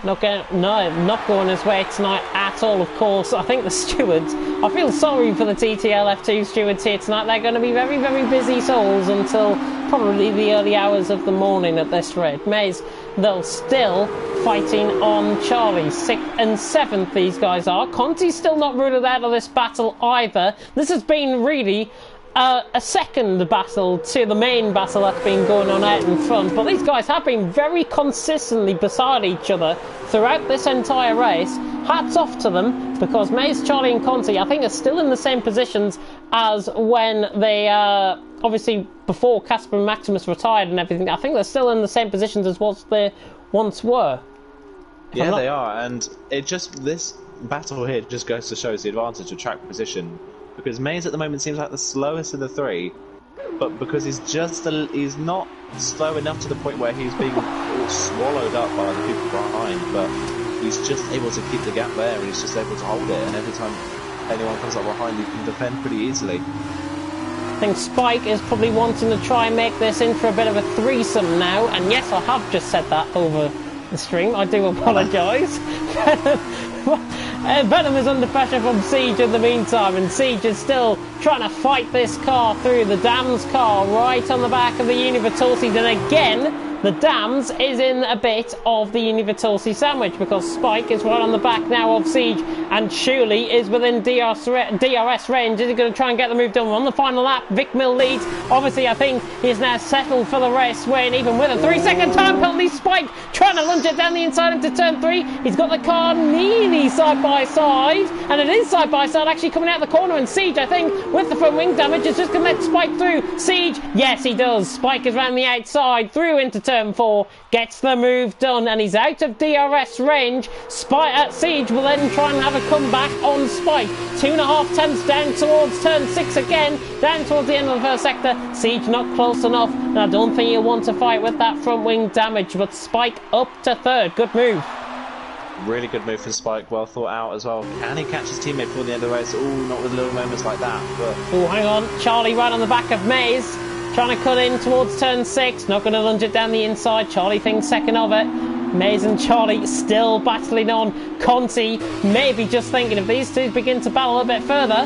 Not going his way tonight at all, of course. I think the stewards, I feel sorry for the TTL F2 stewards here tonight. They're going to be very, very busy souls until probably the early hours of the morning at this rate. Maze, they'll still fighting on Charlie. 6th and 7th these guys are. Conti's still not ruled out of this battle either. This has been really a second battle to the main battle that's been going on out in front, but these guys have been very consistently beside each other throughout this entire race. Hats off to them, because Maze, Charlie and Conti, I think, are still in the same positions as when they obviously before Casper and Maximus retired and everything. I think they're still in the same positions as what they once were. Yeah, they are, and this battle here just goes to show the advantage of track position. Because Maze at the moment seems like the slowest of the 3, but because he's not slow enough to the point where he's being all swallowed up by the people behind, but he's just able to keep the gap there, and he's just able to hold it, and every time anyone comes up behind, he can defend pretty easily. I think Spike is probably wanting to try and make this in for a bit of a threesome now, and yes, I have just said that over the stream. I do apologise. Venom is under pressure from Siege in the meantime, and Siege is still trying to fight this car through. The Dams car right on the back of the Univitorsi, and again the Dams is in a bit of the Univitorsi sandwich, because Spike is right on the back now of Siege, and Shuley is within DRS range. Is he going to try and get the move done on the final lap? Vic Mill leads. Obviously, I think he's now settled for the race, swaying even with a 3-second time penalty. Spike trying to lunge it down the inside into turn 3. He's got the car nearly side by side, and it is side by side actually coming out the corner, and Siege, I think, with the front wing damage, is just going to let Spike through. Siege, yes he does. Spike is round the outside through into turn turn 4, gets the move done, and he's out of DRS range. Siege will then try and have a comeback on Spike. 2.5 tenths down towards turn 6 again, down towards the end of the first sector. Siege not close enough, and I don't think he'll want to fight with that front wing damage, but Spike up to 3rd. Good move. Really good move from Spike, well thought out as well. Can he catch his teammate before the end of the race? Oh, not with little moments like that. But... oh, hang on. Charlie right on the back of Maze. Trying to cut in towards turn 6. Not going to lunge it down the inside. Charlie thinks second of it. Maze and Charlie still battling on. Conti maybe just thinking if these two begin to battle a bit further,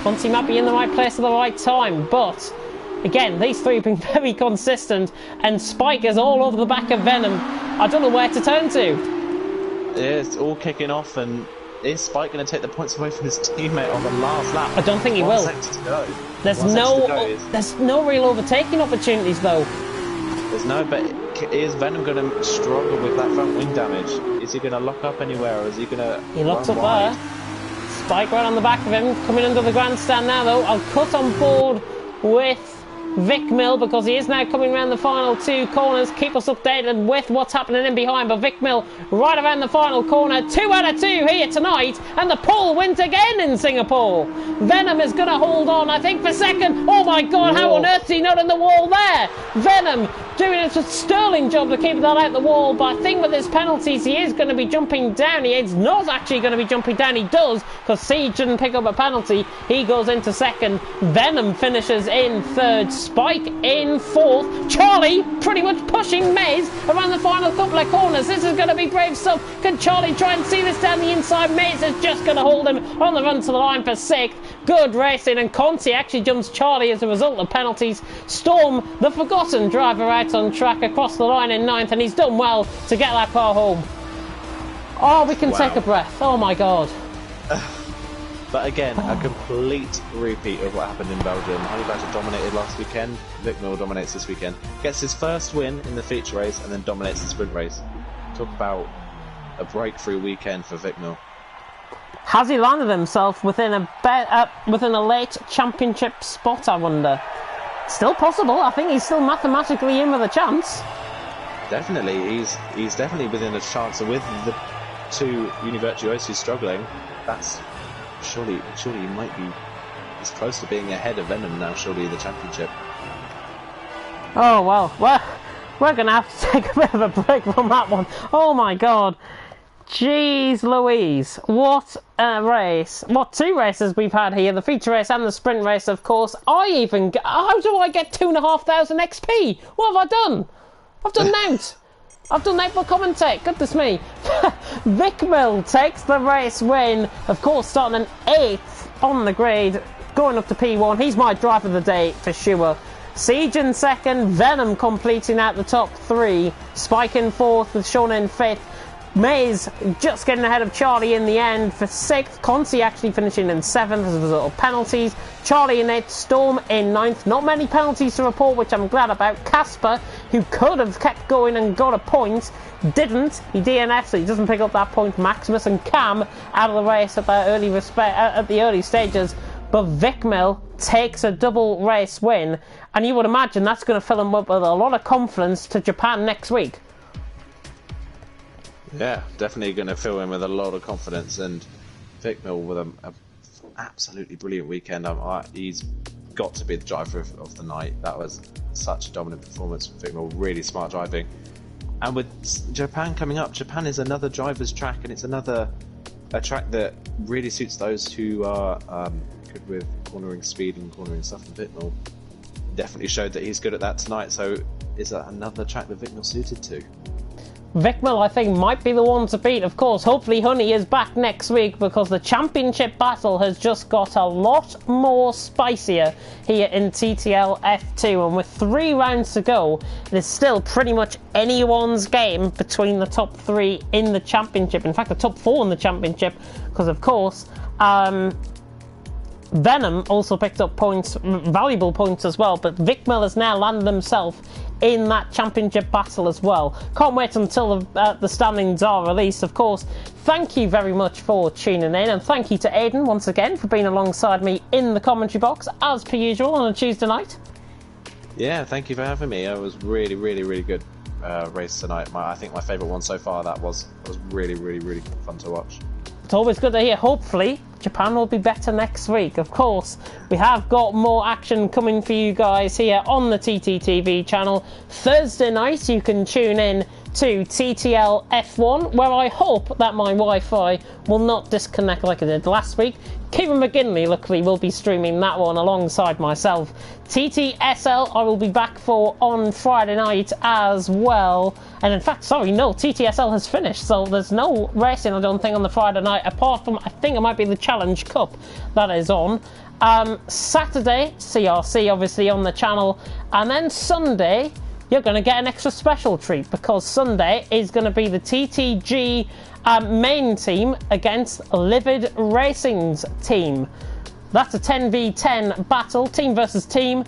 Conti might be in the right place at the right time. But again, these three have been very consistent, and Spike is all over the back of Venom. I don't know where to turn to. Yeah, it's all kicking off, and is Spike going to take the points away from his teammate on the last lap? I don't think he will. There's no real overtaking opportunities though. There's no, but is Venom going to struggle with that front wing damage? Is he going to lock up anywhere, or is he going to... he locks up there. Spike right on the back of him, coming under the grandstand now though. I'll cut on board with Vic Mill because he is now coming around the final 2 corners. Keep us updated with what's happening in behind, but Vic Mill right around the final corner. 2 out of 2 here tonight, and the pole wins again in Singapore. Venom is going to hold on, I think, for 2nd. Oh my god, how on earth is he not in the wall there? Venom doing a sterling job to keep that out the wall, but I think with his penalties he is going to be jumping down. He is not actually going to be jumping down. He does, because Siege didn't pick up a penalty. He goes into 2nd. Venom finishes in 3rd. Spike in 4th. Charlie pretty much pushing Maze around the final couple of corners. This is going to be brave stuff. Can Charlie try and see this down the inside? Maze is just going to hold him on the run to the line for 6th. Good racing, and Conti actually jumps Charlie as a result of penalties. Storm, the forgotten driver, out on track across the line in 9th, and he's done well to get that car home. Oh, we can take a breath. Oh my god. But again, a complete repeat of what happened in Belgium. Honey Badger dominated last weekend. Vic Mill dominates this weekend. Gets his first win in the feature race and then dominates the sprint race. Talk about a breakthrough weekend for Vic Mill. Has he landed himself within a late championship spot, I wonder? Still possible. I think he's still mathematically in with a chance. Definitely. He's definitely within a chance. And with the 2 Univirtuosi struggling, that's... Surely he might be as close to being ahead of Venom now, surely, in the championship. Oh, well, we're going to have to take a bit of a break from that one. Oh, my God. Jeez Louise. What a race. What 2 races we've had here. The feature race and the sprint race, of course. How do I get 2,500 XP? What have I done? I've done nought. I've done that for commentate, goodness me. Vic Mill takes the race win, of course starting an 8th on the grade, going up to P1. He's my driver of the day for sure. Siege in 2nd, Venom completing out the top 3, Spike in 4th with Sean in 5th. Maze just getting ahead of Charlie in the end for 6th. Conti actually finishing in 7th as a result of penalties. Charlie in 8th. Storm in 9th. Not many penalties to report, which I'm glad about. Casper, who could have kept going and got a point, didn't. He DNF'd, so he doesn't pick up that point. Maximus and Cam out of the race at the early stages. But Vic Mill takes a double race win, and you would imagine that's going to fill him up with a lot of confidence to Japan next week. Yeah, definitely going to fill him with a lot of confidence, and Vic Mill with an absolutely brilliant weekend. He's got to be the driver of the night. That was such a dominant performance from Vic Mill, really smart driving. And with Japan coming up, Japan is another driver's track, and it's a track that really suits those who are good with cornering speed and cornering stuff, and Vic Mill definitely showed that he's good at that tonight. So is that another track that Vic Mill suited to? Vic Mill, I think, might be the one to beat. Of course, hopefully Honey is back next week, because the championship battle has just got a lot more spicier here in TTL F2, and with 3 rounds to go, there's still pretty much anyone's game between the top 3 in the championship. In fact, the top 4 in the championship, because of course Venom also picked up points, valuable points as well, but Vic Mill has now landed himself in that championship battle as well. Can't wait until the standings are released. Of course, thank you very much for tuning in, and thank you to Aiden once again for being alongside me in the commentary box as per usual on a Tuesday night. Yeah, thank you for having me. It was really, really, really good. race tonight. I think my favourite one so far. That was really, really, really fun to watch. It's always good to hear. Hopefully, Japan will be better next week. Of course, we have got more action coming for you guys here on the TTTV channel. Thursday night, you can tune in to TTL F1, where I hope that my Wi-Fi will not disconnect like it did last week. Kieran McGinley, luckily, will be streaming that one alongside myself. TTSL, I will be back for on Friday night as well. And in fact, sorry, no, TTSL has finished, so there's no racing, I don't think, on the Friday night, apart from, I think it might be the Challenge Cup that is on. Saturday, CRC, obviously, on the channel. And then Sunday, you're going to get an extra special treat, because Sunday is going to be the TTG main team against Livid Racing's team. That's a 10v10 battle, team versus team.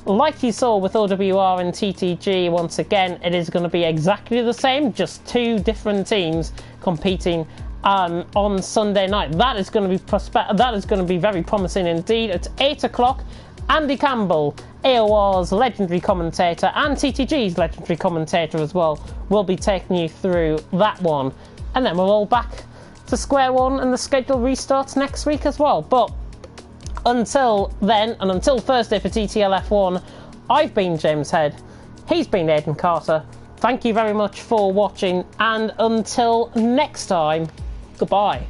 Like you saw with OWR and TTG, once again, it is going to be exactly the same, just two different teams competing on Sunday night. That is going to be very promising indeed. It's 8 o'clock. Andy Campbell, AOR's legendary commentator, and TTG's legendary commentator as well, will be taking you through that one. And then we're all back to square one, and the schedule restarts next week as well. But until then, and until Thursday for TTL F1, I've been James Head, he's been Aidan Carter. Thank you very much for watching, and until next time, goodbye.